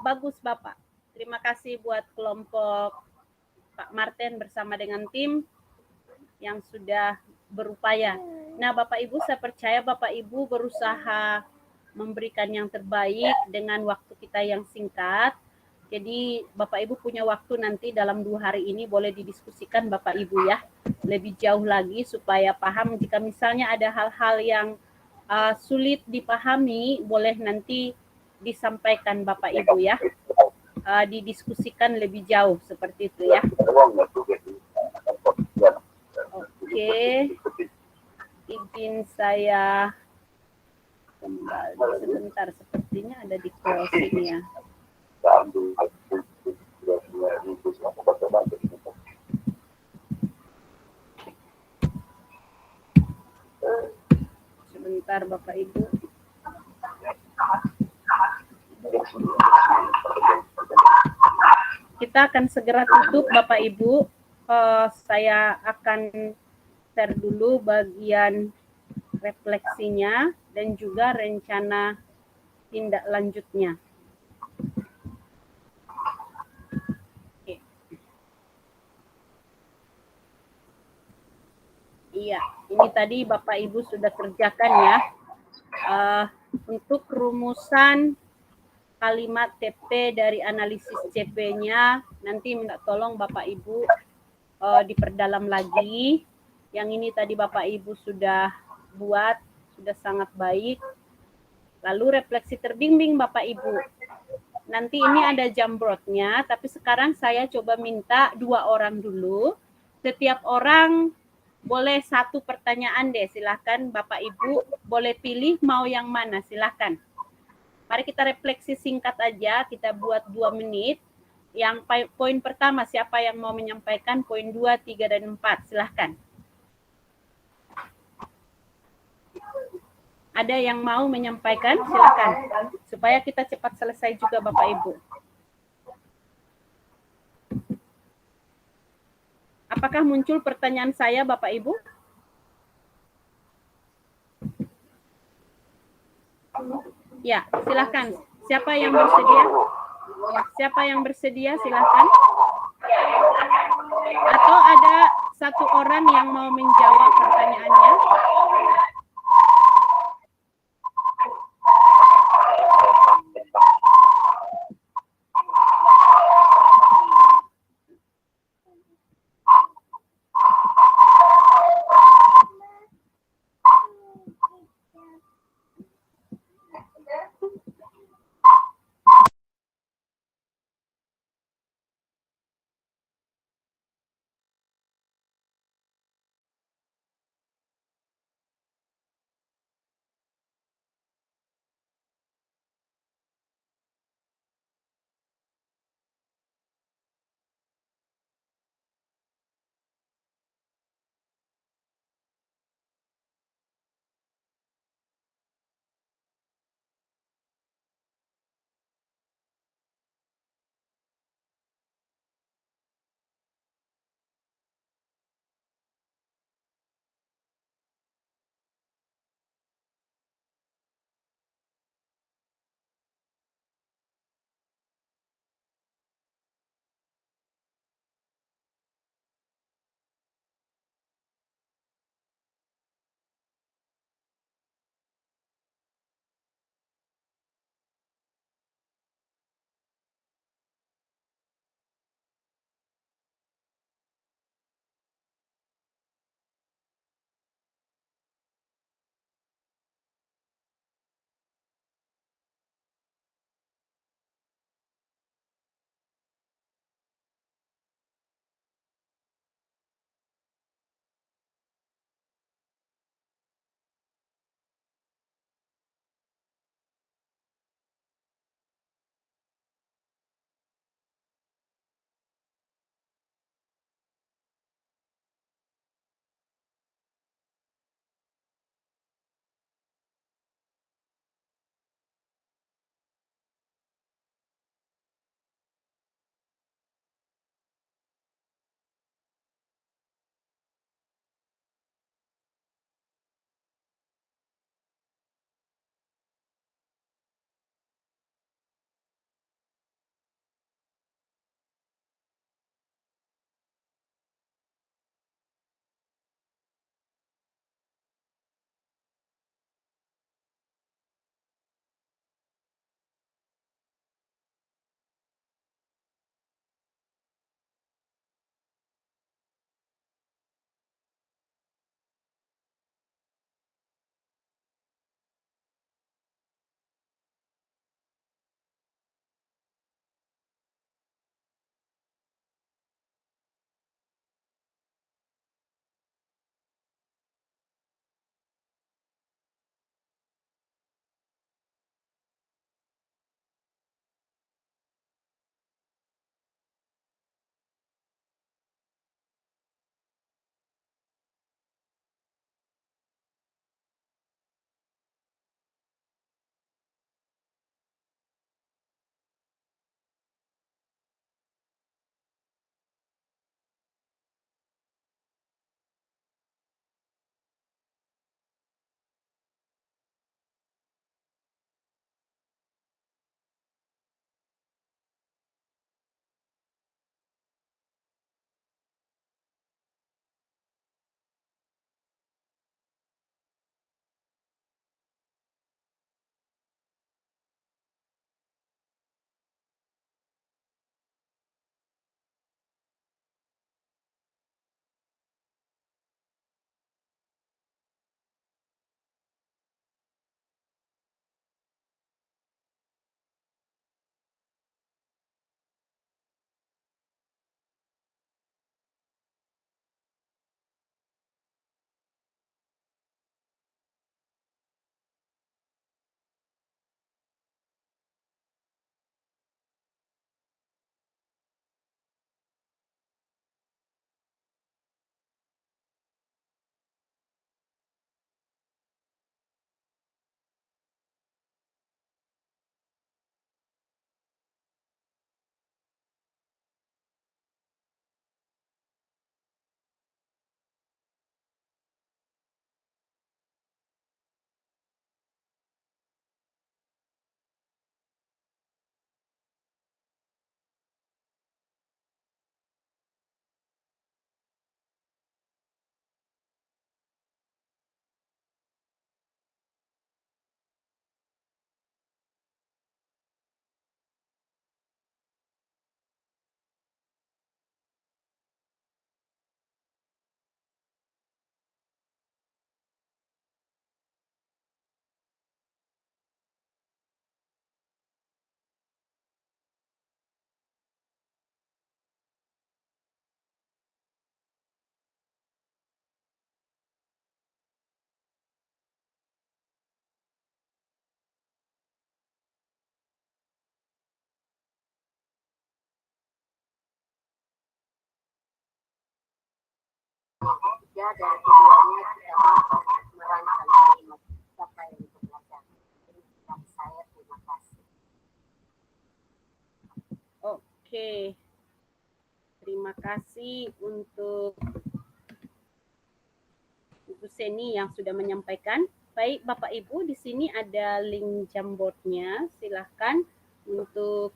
bagus Bapak. Terima kasih buat kelompok Pak Martin bersama dengan tim yang sudah berupaya. Nah, Bapak Ibu, saya percaya Bapak Ibu berusaha memberikan yang terbaik dengan waktu kita yang singkat. Jadi Bapak Ibu punya waktu nanti dalam 2 hari ini boleh didiskusikan Bapak Ibu ya, lebih jauh lagi supaya paham. Jika misalnya ada hal-hal yang sulit dipahami, boleh nanti disampaikan Bapak Ibu ya, didiskusikan lebih jauh seperti itu ya. Oke, izin saya kembali sebentar, sepertinya ada di closing ya. Sebentar Bapak Ibu. Kita akan segera tutup Bapak Ibu. Saya akan share dulu bagian refleksinya dan juga rencana tindak lanjutnya. Oke. Iya, ini tadi Bapak Ibu sudah kerjakan ya. Untuk rumusan kalimat TP dari analisis CP-nya, nanti minta tolong Bapak Ibu diperdalam lagi. Yang ini tadi Bapak Ibu sudah buat, sudah sangat baik. Lalu refleksi terbimbing Bapak Ibu. Nanti ini ada jambrotnya, tapi sekarang saya coba minta 2 orang dulu. Setiap orang boleh 1 pertanyaan deh, silahkan Bapak Ibu. Boleh pilih mau yang mana, silahkan. Mari kita refleksi singkat aja, kita buat 2 menit. Yang poin pertama, siapa yang mau menyampaikan? Poin 2, 3, dan 4, silahkan. Ada yang mau menyampaikan? Silakan. Supaya kita cepat selesai juga Bapak Ibu. Apakah muncul pertanyaan saya Bapak Ibu? Ya, silakan. Siapa yang bersedia? Siapa yang bersedia? Silakan. Atau ada 1 orang yang mau menjawab pertanyaannya? yang ketiga dari keduanya kita mampu merancang kalimat siapa yang belajar. Ini dari saya, terima kasih. Oke, terima kasih untuk Ibu Seni yang sudah menyampaikan. Baik Bapak Ibu, di sini ada link Jamboardnya. Silahkan untuk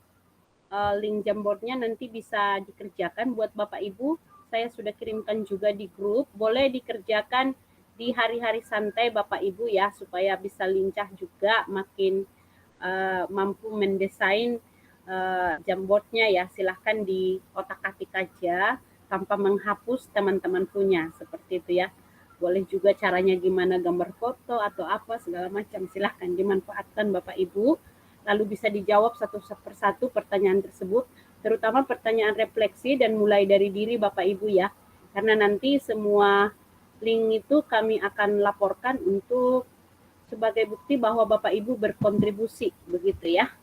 link Jamboardnya nanti bisa dikerjakan buat Bapak Ibu. Saya sudah kirimkan juga di grup. Boleh dikerjakan di hari-hari santai Bapak Ibu ya, supaya bisa lincah juga, makin mampu mendesain Jamboardnya ya. Silahkan di otak-atik aja tanpa menghapus teman-teman punya, seperti itu ya. Boleh juga caranya gimana, gambar foto atau apa segala macam, silahkan dimanfaatkan Bapak Ibu. Lalu bisa dijawab satu persatu pertanyaan tersebut, terutama pertanyaan refleksi dan mulai dari diri Bapak Ibu ya. Karena nanti semua link itu kami akan laporkan untuk sebagai bukti bahwa Bapak Ibu berkontribusi, begitu ya.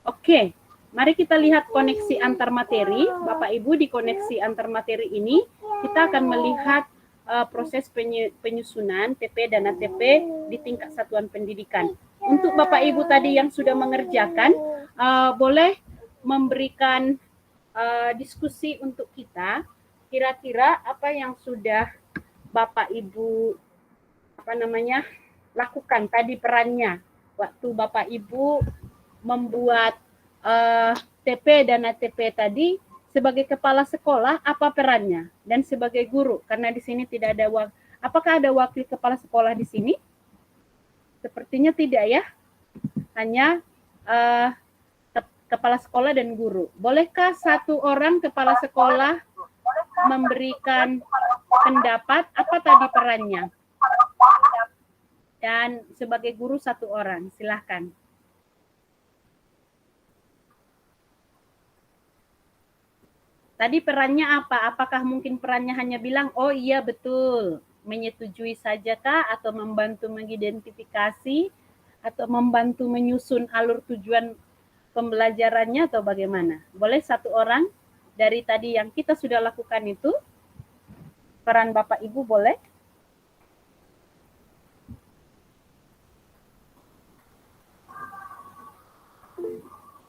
Oke, mari kita lihat koneksi antar materi. Bapak Ibu, di koneksi antar materi ini kita akan melihat proses penyusunan TP dan ATP di tingkat satuan pendidikan. Untuk Bapak Ibu tadi yang sudah mengerjakan, boleh memberikan diskusi untuk kita. Kira-kira apa yang sudah Bapak Ibu lakukan tadi perannya waktu Bapak Ibu membuat TP dan ATP tadi. Sebagai kepala sekolah, apa perannya? Dan sebagai guru, karena di sini tidak ada apakah ada wakil kepala sekolah di sini? Sepertinya tidak ya. Hanya kepala sekolah dan guru. Bolehkah satu orang kepala sekolah memberikan pendapat apa tadi perannya? Dan sebagai guru satu orang, silahkan. Tadi perannya apa? Apakah mungkin perannya hanya bilang, oh iya betul, menyetujui saja kah? Atau membantu mengidentifikasi? Atau membantu menyusun alur tujuan pembelajarannya atau bagaimana? Boleh satu orang dari tadi yang kita sudah lakukan itu? Peran Bapak Ibu boleh?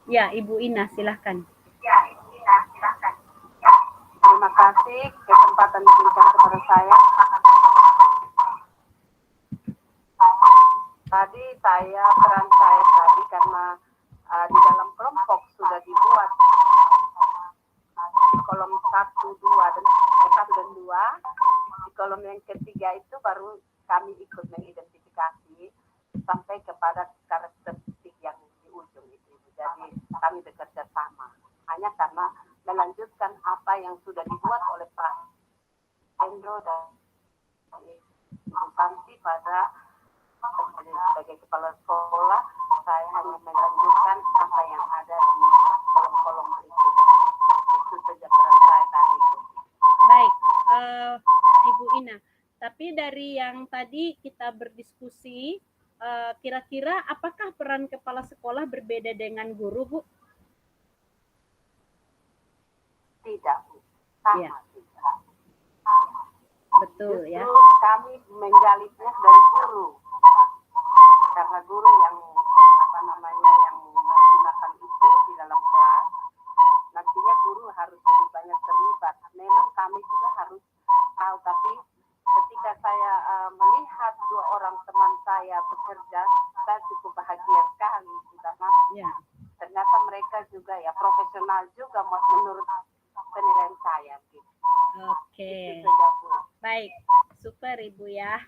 Ya, Ibu Ina, silahkan. Terima kasih kesempatan diberikan kepada saya. Peran saya tadi karena di dalam kelompok sudah dibuat di kolom 1, 2 dan 1 dan 2. Di kolom yang ketiga itu baru kami ikut mengidentifikasi sampai kepada karakteristik yang di ujung itu. Jadi kami bekerja sama. Hanya karena melanjutkan apa yang sudah dibuat oleh Pak Hendro dan Ibu Santi pada sebagai kepala sekolah, saya hanya melanjutkan apa yang ada di kolom-kolom berikut. Itu saja peran saya tadi. Baik, Ibu Ina. Tapi dari yang tadi kita berdiskusi, kira-kira apakah peran kepala sekolah berbeda dengan guru, Bu? Tidak, Bu. Sama. Ya. Betul ya. Kami menggalitnya dari guru. Karena guru yang yang menggunakan itu di dalam kelas, nantinya guru harus lebih banyak terlibat. Memang kami juga harus tahu, tapi ketika saya melihat 2 orang teman saya bekerja, saya cukup bahagia sekali karena ternyata mereka juga ya profesional juga menurut penilaian saya. Gitu. Oke. Baik, super Ibu ya.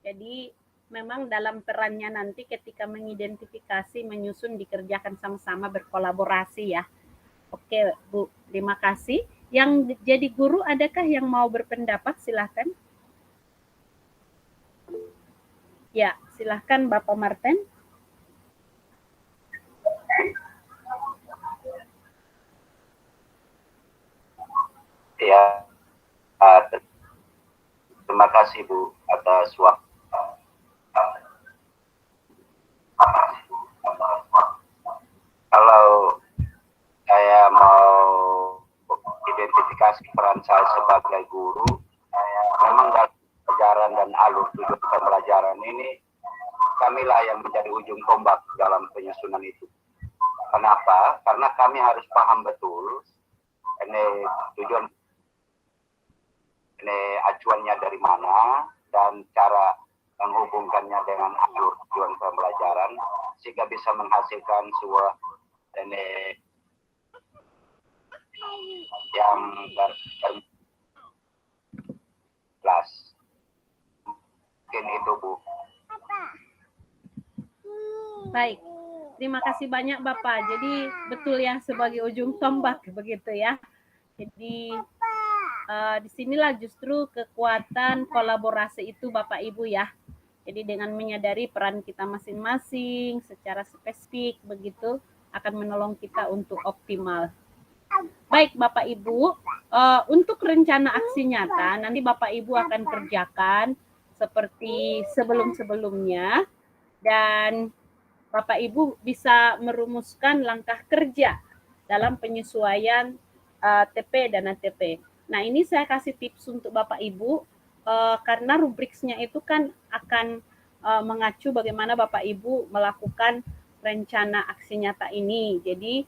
Jadi memang dalam perannya nanti ketika mengidentifikasi, menyusun, dikerjakan sama-sama, berkolaborasi ya. Oke Bu, terima kasih. Yang jadi guru adakah yang mau berpendapat? Silahkan. Ya, silahkan Bapak Martin. Ya, terima kasih Bu atas waktu. Kalau saya mau identifikasi peran saya sebagai guru, alur tujuan pembelajaran ini, kamilah yang menjadi ujung tombak dalam penyusunan itu. Kenapa? Karena kami harus paham betul ini tujuan, ini acuannya dari mana, dan cara menghubungkannya dengan alur tujuan pembelajaran sehingga bisa menghasilkan sebuah ini yang kelas. Mungkin itu, Bu. Baik, terima kasih banyak Bapak. Jadi betul ya, sebagai ujung tombak begitu ya. Jadi disinilah justru kekuatan kolaborasi itu Bapak Ibu ya. Jadi dengan menyadari peran kita masing-masing secara spesifik begitu akan menolong kita untuk optimal. Baik Bapak Ibu, untuk rencana aksi nyata nanti Bapak Ibu akan kerjakan seperti sebelum-sebelumnya, dan Bapak Ibu bisa merumuskan langkah kerja dalam penyesuaian TP dan ATP. Nah ini saya kasih tips untuk Bapak Ibu, karena rubriksnya itu kan akan mengacu bagaimana Bapak Ibu melakukan rencana aksi nyata ini. Jadi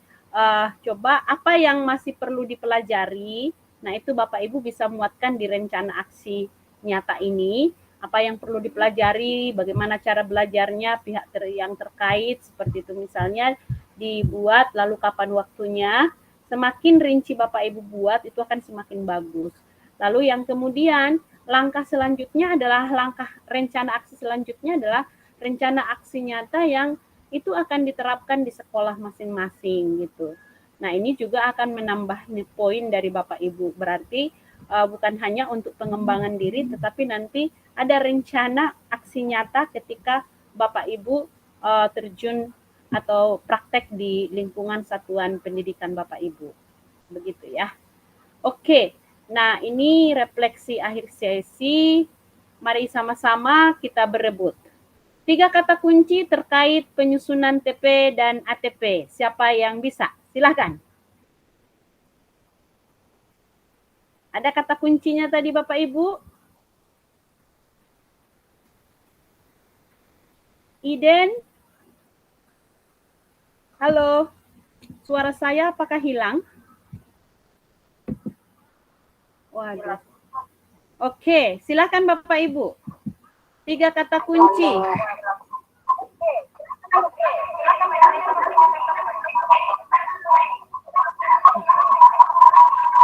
coba apa yang masih perlu dipelajari, nah itu Bapak Ibu bisa muatkan di rencana aksi nyata ini. Apa yang perlu dipelajari, bagaimana cara belajarnya, pihak yang terkait, seperti itu misalnya dibuat, lalu kapan waktunya. Semakin rinci Bapak Ibu buat, itu akan semakin bagus. Lalu yang kemudian, langkah selanjutnya adalah rencana aksi selanjutnya adalah rencana aksi nyata yang itu akan diterapkan di sekolah masing-masing gitu. Nah ini juga akan menambah poin dari Bapak Ibu. Berarti bukan hanya untuk pengembangan diri, tetapi nanti ada rencana aksi nyata ketika Bapak Ibu terjun atau praktek di lingkungan satuan pendidikan Bapak Ibu. Begitu ya. Oke, nah ini refleksi akhir sesi. Mari sama-sama kita berebut. 3 kata kunci terkait penyusunan TP dan ATP. Siapa yang bisa? Silahkan. Ada kata kuncinya tadi Bapak Ibu? Iden? Halo? Suara saya apakah hilang? Waduh. Oke, silakan Bapak Ibu. 3 kata kunci.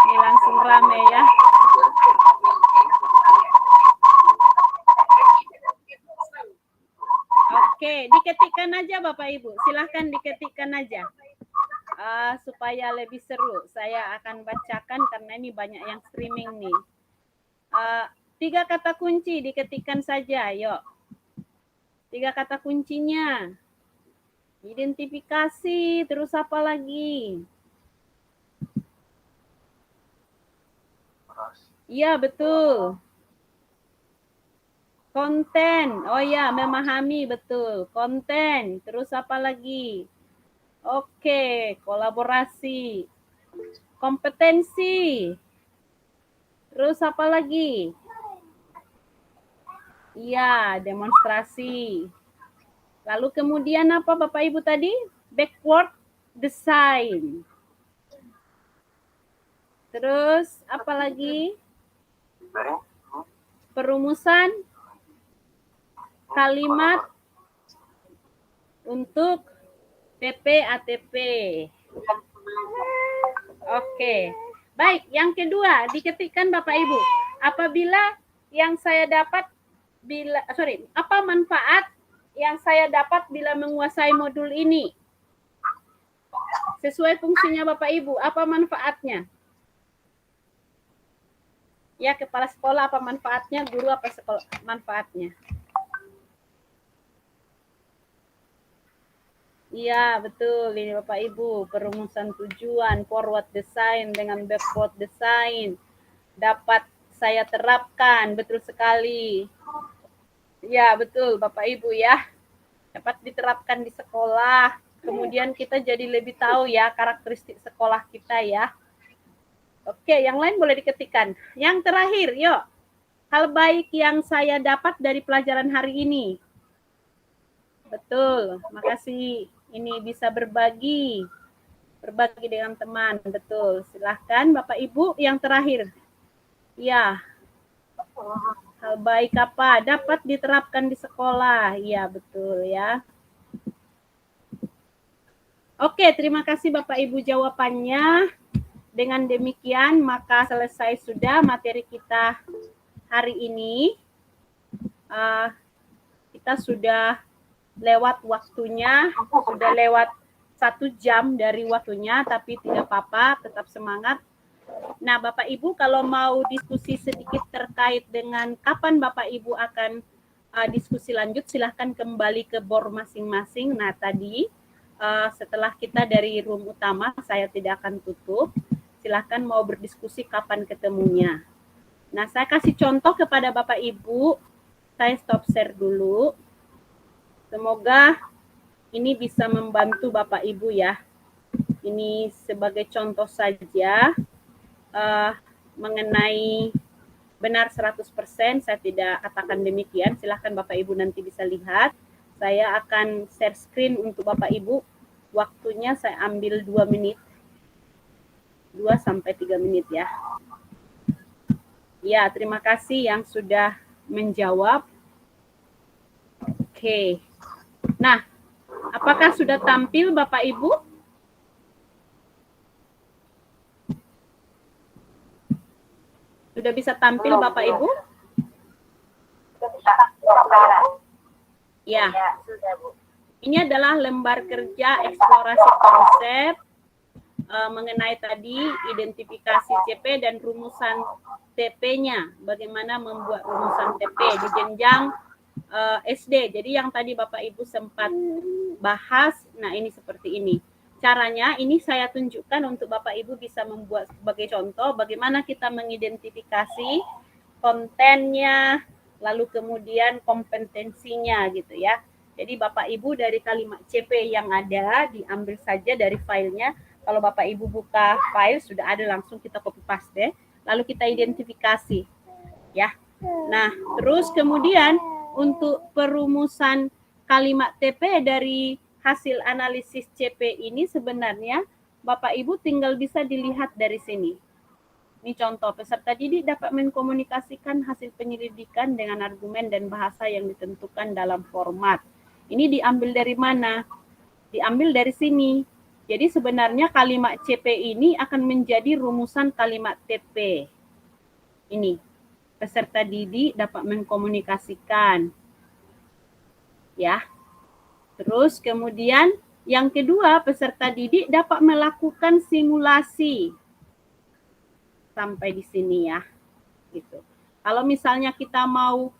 Ini langsung rame ya. Oke, diketikkan aja Bapak Ibu. Silahkan diketikkan aja. Supaya lebih seru. Saya akan bacakan karena ini banyak yang streaming nih. 3 kata kunci diketikkan saja, yuk. 3 kata kuncinya. Identifikasi, terus apa lagi? Iya, betul. Konten, oh ya, memahami, betul. Konten, terus apa lagi? Oke, kolaborasi. Kompetensi. Terus apa lagi? Iya, demonstrasi. Lalu kemudian apa Bapak Ibu tadi? Backward design. Terus apa lagi? Perumusan kalimat untuk TP ATP. Oke. Baik, yang kedua diketikkan Bapak Ibu. Apabila yang saya dapat apa manfaat yang saya dapat bila menguasai modul ini? Sesuai fungsinya Bapak Ibu, apa manfaatnya? Ya, kepala sekolah apa manfaatnya, guru apa manfaatnya? Iya, betul. Ini Bapak Ibu, perumusan tujuan, forward design dengan backward design dapat saya terapkan, betul sekali. Ya, betul Bapak Ibu ya. Dapat diterapkan di sekolah. Kemudian kita jadi lebih tahu ya karakteristik sekolah kita ya. Oke, yang lain boleh diketikkan. Yang terakhir, yuk. hal baik yang saya dapat dari pelajaran hari ini. Betul, makasih. Ini bisa berbagi dengan teman, betul. Silahkan Bapak Ibu yang terakhir. Ya, hal baik apa dapat diterapkan di sekolah? Ya, betul ya. Oke, terima kasih Bapak Ibu jawabannya. Dengan demikian maka selesai sudah materi kita hari ini. Kita sudah lewat waktunya, sudah lewat 1 jam dari waktunya, tapi tidak apa-apa, tetap semangat. Nah, Bapak Ibu kalau mau diskusi sedikit terkait dengan kapan Bapak Ibu akan diskusi lanjut, silahkan kembali ke bor masing-masing. Nah, tadi setelah kita dari room utama, saya tidak akan tutup. Silahkan mau berdiskusi kapan ketemunya. Nah, saya kasih contoh kepada Bapak Ibu. Saya stop share dulu. Semoga ini bisa membantu Bapak Ibu ya. Ini sebagai contoh saja mengenai benar 100%, saya tidak katakan demikian. Silahkan Bapak Ibu nanti bisa lihat. Saya akan share screen untuk Bapak Ibu. Waktunya saya ambil 2 menit. 2-3 menit ya. Ya, terima kasih yang sudah menjawab. Oke. Nah, apakah sudah tampil Bapak Ibu? Sudah bisa tampil Bapak Ibu? Ya. Ini adalah lembar kerja eksplorasi konsep mengenai tadi identifikasi CP dan rumusan TP-nya. Bagaimana membuat rumusan TP di jenjang SD. Jadi yang tadi Bapak Ibu sempat bahas, nah ini seperti ini. Caranya ini saya tunjukkan untuk Bapak Ibu bisa membuat sebagai contoh bagaimana kita mengidentifikasi kontennya, lalu kemudian kompetensinya gitu ya. Jadi Bapak Ibu dari kalimat CP yang ada diambil saja dari filenya. Kalau Bapak Ibu buka file sudah ada, langsung kita copy paste, lalu kita identifikasi ya. Nah, terus kemudian untuk perumusan kalimat TP dari hasil analisis CP ini sebenarnya Bapak Ibu tinggal bisa dilihat dari sini. Ini contoh, peserta didik dapat mengkomunikasikan hasil penyelidikan dengan argumen dan bahasa yang ditentukan dalam format. Ini diambil dari mana? Diambil dari sini. Jadi sebenarnya kalimat CP ini akan menjadi rumusan kalimat TP. Ini. Peserta didik dapat mengkomunikasikan. Ya. Terus kemudian yang kedua, peserta didik dapat melakukan simulasi. Sampai di sini ya. Gitu. Kalau misalnya kita mau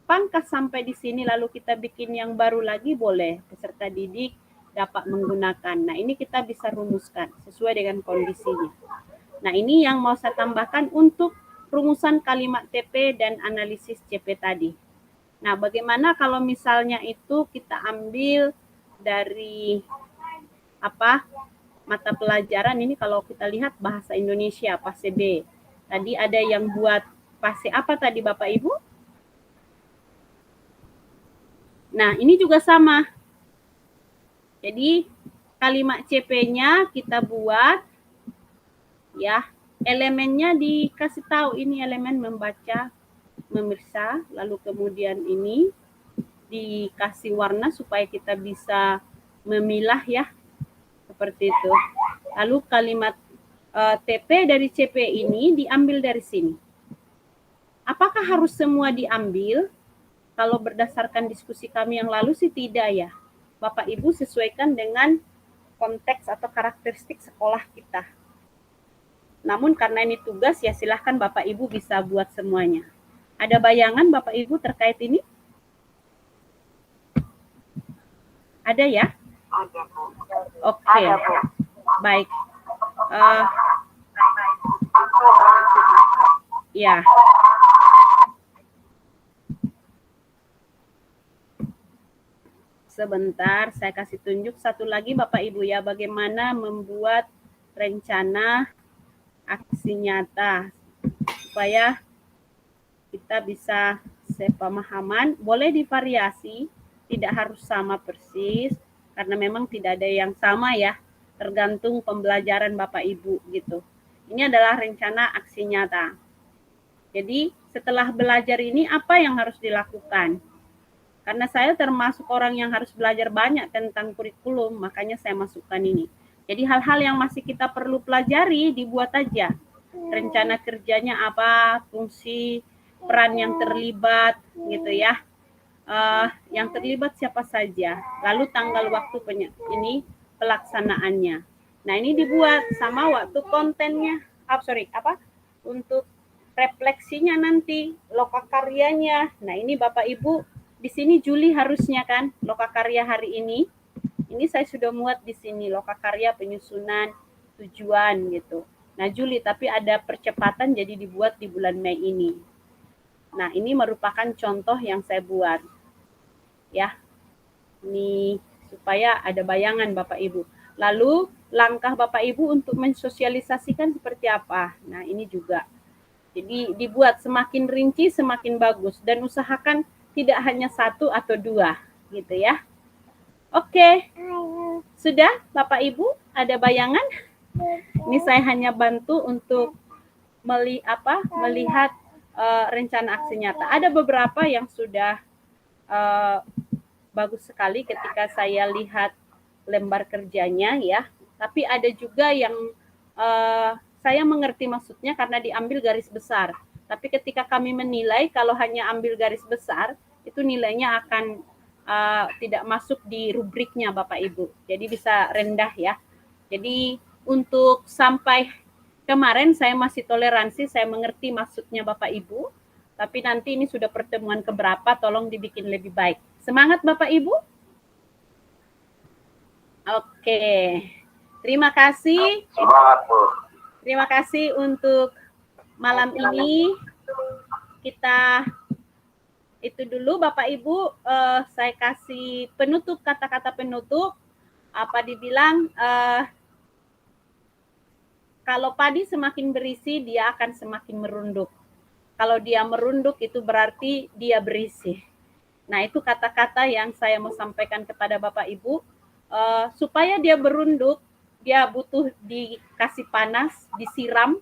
pangkas sampai di sini lalu kita bikin yang baru lagi boleh. Peserta didik dapat menggunakan. Nah, ini kita bisa rumuskan sesuai dengan kondisinya. Nah, ini yang mau saya tambahkan untuk rumusan kalimat TP dan analisis CP tadi. Nah, bagaimana kalau misalnya itu kita ambil dari mata pelajaran ini, kalau kita lihat bahasa Indonesia PASE B. Tadi ada yang buat PASE apa tadi Bapak Ibu? Nah, ini juga sama. Jadi kalimat CP-nya kita buat ya. Elemennya dikasih tahu, ini elemen membaca, memeriksa, lalu kemudian ini dikasih warna supaya kita bisa memilah ya, seperti itu. Lalu kalimat TP dari CP ini diambil dari sini. Apakah harus semua diambil? Kalau berdasarkan diskusi kami yang lalu sih tidak ya. Bapak Ibu sesuaikan dengan konteks atau karakteristik sekolah kita. Namun karena ini tugas ya silahkan Bapak Ibu bisa buat semuanya. Ada bayangan Bapak Ibu terkait ini? Ada ya? Ada, Bu. Oke. Baik. Ya. Sebentar, saya kasih tunjuk satu lagi Bapak Ibu ya, bagaimana membuat rencana aksi nyata supaya kita bisa sepemahaman, boleh divariasi, tidak harus sama persis, karena memang tidak ada yang sama ya, tergantung pembelajaran Bapak Ibu gitu. Ini adalah rencana aksi nyata. Jadi setelah belajar ini apa yang harus dilakukan? Karena saya termasuk orang yang harus belajar banyak tentang kurikulum, makanya saya masukkan ini. Jadi hal-hal yang masih kita perlu pelajari dibuat aja. Rencana kerjanya apa, fungsi, peran yang terlibat gitu ya. Yang terlibat siapa saja, lalu tanggal waktu ini pelaksanaannya. Nah ini dibuat sama waktu kontennya, untuk refleksinya nanti, lokakaryanya. Nah ini Bapak Ibu, di sini Juli harusnya kan lokakarya hari ini. Ini saya sudah muat di sini lokakarya penyusunan tujuan gitu. Nah Juli, tapi ada percepatan jadi dibuat di bulan Mei ini. Nah ini merupakan contoh yang saya buat. Ya, ini supaya ada bayangan Bapak Ibu. Lalu langkah Bapak Ibu untuk mensosialisasikan seperti apa. Nah ini juga. Jadi dibuat semakin rinci semakin bagus. Dan usahakan tidak hanya 1 atau 2 gitu ya. Oke, sudah Bapak Ibu ada bayangan? Ini saya hanya bantu untuk melihat rencana aksi nyata. Ada beberapa yang sudah bagus sekali ketika saya lihat lembar kerjanya ya. Tapi ada juga yang saya mengerti maksudnya karena diambil garis besar. Tapi ketika kami menilai kalau hanya ambil garis besar, itu nilainya akan tidak masuk di rubriknya Bapak Ibu. Jadi bisa rendah ya. Jadi untuk sampai kemarin saya masih toleransi, saya mengerti maksudnya Bapak Ibu. Tapi nanti ini sudah pertemuan keberapa, tolong dibikin lebih baik. Semangat Bapak Ibu. Oke. Terima kasih. Semangat, Bu. Terima kasih untuk malam ini. Kita itu dulu Bapak Ibu, saya kasih penutup, kata-kata penutup. Apa dibilang, kalau padi semakin berisi, dia akan semakin merunduk. Kalau dia merunduk itu berarti dia berisi. Nah itu kata-kata yang saya mau sampaikan kepada Bapak Ibu. Supaya dia berunduk, dia butuh dikasih panas, disiram,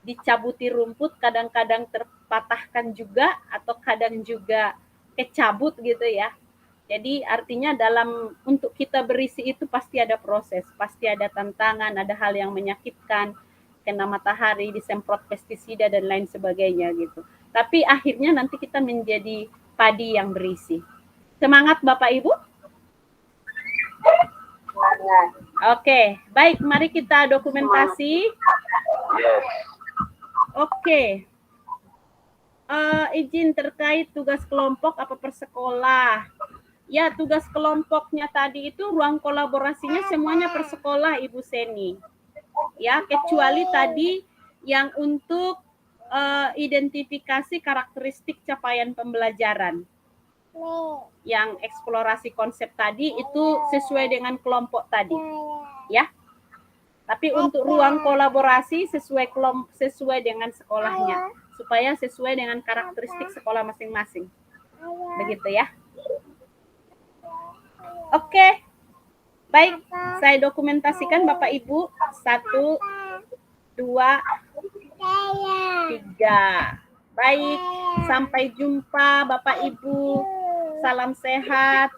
dicabuti rumput, kadang-kadang terpatahkan juga, atau kadang juga kecabut gitu ya. Jadi artinya untuk kita berisi itu pasti ada proses, pasti ada tantangan, ada hal yang menyakitkan, kena matahari, disemprot pestisida dan lain sebagainya gitu. Tapi akhirnya nanti kita menjadi padi yang berisi. Semangat Bapak Ibu. Oke, baik, mari kita dokumentasi. Yes. Oke. Izin terkait tugas kelompok apa persekolah. Ya, tugas kelompoknya tadi itu ruang kolaborasinya semuanya persekolah Ibu Seni. Ya, kecuali tadi yang untuk identifikasi karakteristik capaian pembelajaran. Yang eksplorasi konsep tadi itu sesuai dengan kelompok tadi. Ya. Tapi untuk ruang kolaborasi sesuai dengan sekolahnya, supaya sesuai dengan karakteristik sekolah masing-masing. Begitu ya. Oke. Baik, saya dokumentasikan Bapak Ibu. 1, 2, 3. Baik, sampai jumpa Bapak Ibu. Salam sehat.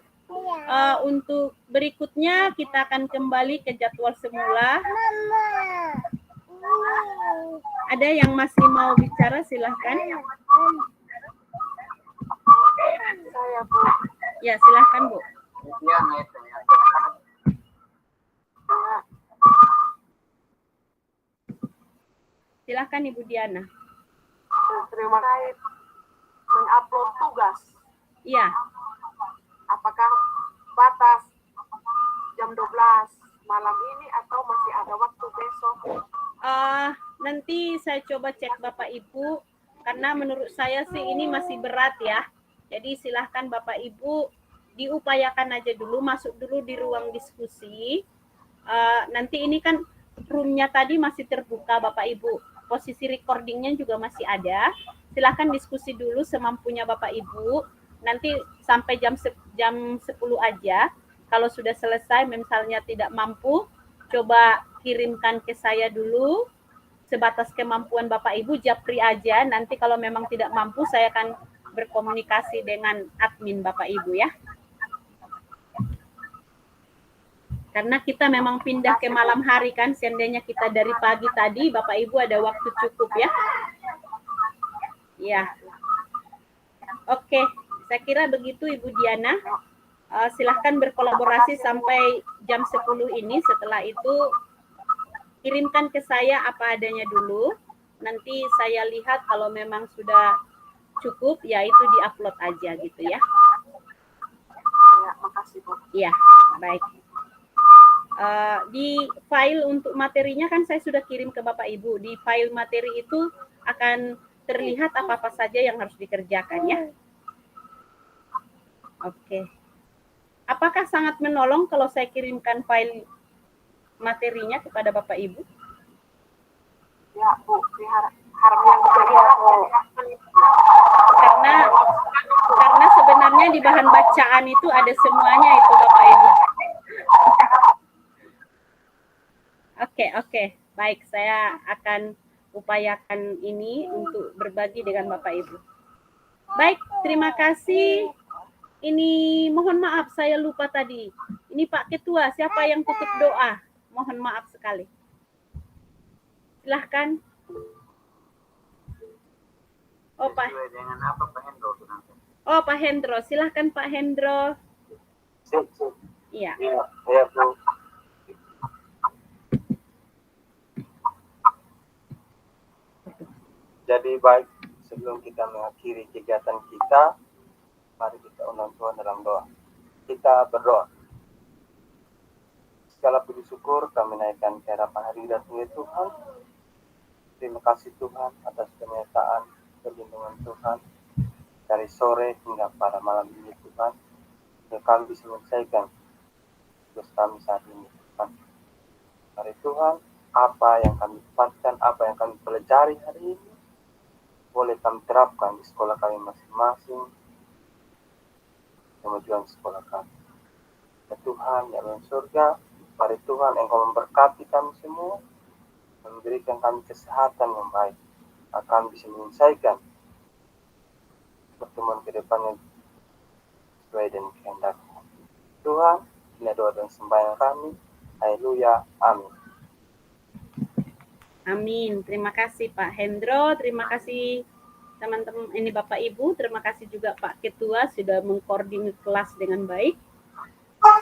Untuk berikutnya kita akan kembali ke jadwal semula. Ada yang masih mau bicara, silahkan. Saya, Bu. Ya, silahkan Bu. Silahkan Ibu Diana. Terima kasih. Mengupload tugas. Iya. Apakah batas jam 12 malam ini atau masih ada waktu besok? Nanti saya coba cek Bapak Ibu, karena menurut saya sih ini masih berat ya. Jadi silahkan Bapak Ibu diupayakan aja dulu, masuk dulu di ruang diskusi. Nanti ini kan roomnya tadi masih terbuka Bapak Ibu. posisi recordingnya juga masih ada. Silahkan diskusi dulu semampunya Bapak Ibu. Nanti sampai jam 10 aja. Kalau sudah selesai misalnya tidak mampu, coba kirimkan ke saya dulu. Sebatas kemampuan Bapak Ibu, japri aja. Nanti kalau memang tidak mampu, saya akan berkomunikasi dengan admin Bapak Ibu ya. Karena kita memang pindah ke malam hari kan, seandainya kita dari pagi tadi, Bapak Ibu ada waktu cukup ya. Ya. Oke, saya kira begitu Ibu Diana. Silahkan berkolaborasi sampai jam 10 ini. Setelah itu kirimkan ke saya apa adanya dulu. Nanti saya lihat kalau memang sudah cukup, ya itu diupload aja gitu ya. Ya, makasih Bu. Iya, baik. Di file untuk materinya kan saya sudah kirim ke Bapak Ibu. Di file materi itu akan terlihat apa-apa saja yang harus dikerjakan ya. Oke. Apakah sangat menolong kalau saya kirimkan file materinya kepada Bapak Ibu? Ya Bu, harap yang karena sebenarnya di bahan bacaan itu ada semuanya itu Bapak Ibu. Oke. Baik, saya akan upayakan ini untuk berbagi dengan Bapak Ibu. Baik, terima kasih. Ini mohon maaf saya lupa tadi. Ini Pak Ketua, siapa yang tutup doa? Mohon maaf sekali. Silahkan. Oh Pak. Dengan apa Pak Hendro? Oh Pak Hendro, silahkan Pak Hendro. Siap. Iya. Iya Bu. Jadi baik, sebelum kita mengakhiri kegiatan kita, mari kita undang Tuhan dalam doa. Kita berdoa. Segala puji syukur kami naikkan ke hadapan hadirat Tuhan. Terima kasih Tuhan atas penyertaan, perlindungan Tuhan dari sore hingga pada malam ini Tuhan. Yang kami bisa menyelesaikan tugas kami saat ini Tuhan. Mari Tuhan, apa yang kami dapatkan, apa yang kami pelajari hari ini, boleh kami terapkan di sekolah kami masing-masing, kemajuan sekolah kami. Ya Tuhan, ya dalam surga, mari Tuhan Engkau memberkati kami semua, memberikan kami kesehatan yang baik, akan bisa menyelesaikan pertemuan ke depannya sesuai dengan kehendak Tuhan. Ini doa dan sembahyang kami. Haleluya. Amin. Amin. Terima kasih Pak Hendro, terima kasih teman-teman ini Bapak Ibu, terima kasih juga Pak Ketua sudah mengkoordinir kelas dengan baik.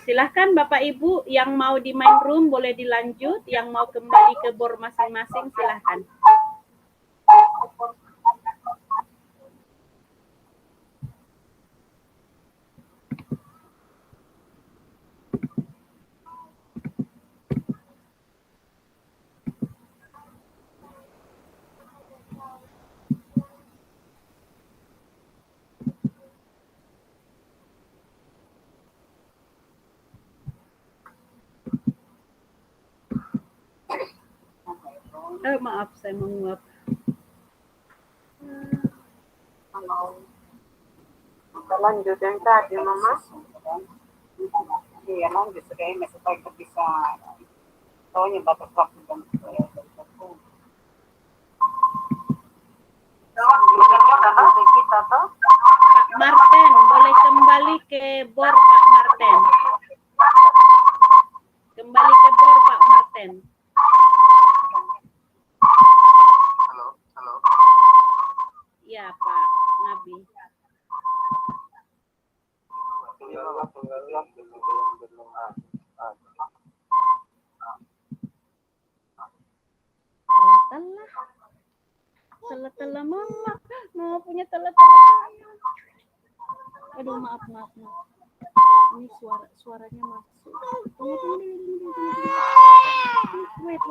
Silahkan Bapak Ibu yang mau di main room boleh dilanjut, yang mau kembali ke bor masing-masing silahkan. Maaf, saya menguap. Kita lanjut yang tadi, Mama. Iya, lanjut. Kayaknya supaya kita bisa soalnya batas waktu dan kita toh. Pak Martin, boleh kembali ke bor Pak Martin. Kembali ke bor Pak Martin. Halo. Iya Pak Nabi. Telah mama punya telah. Aduh maaf. Ini suaranya masuk. Wait.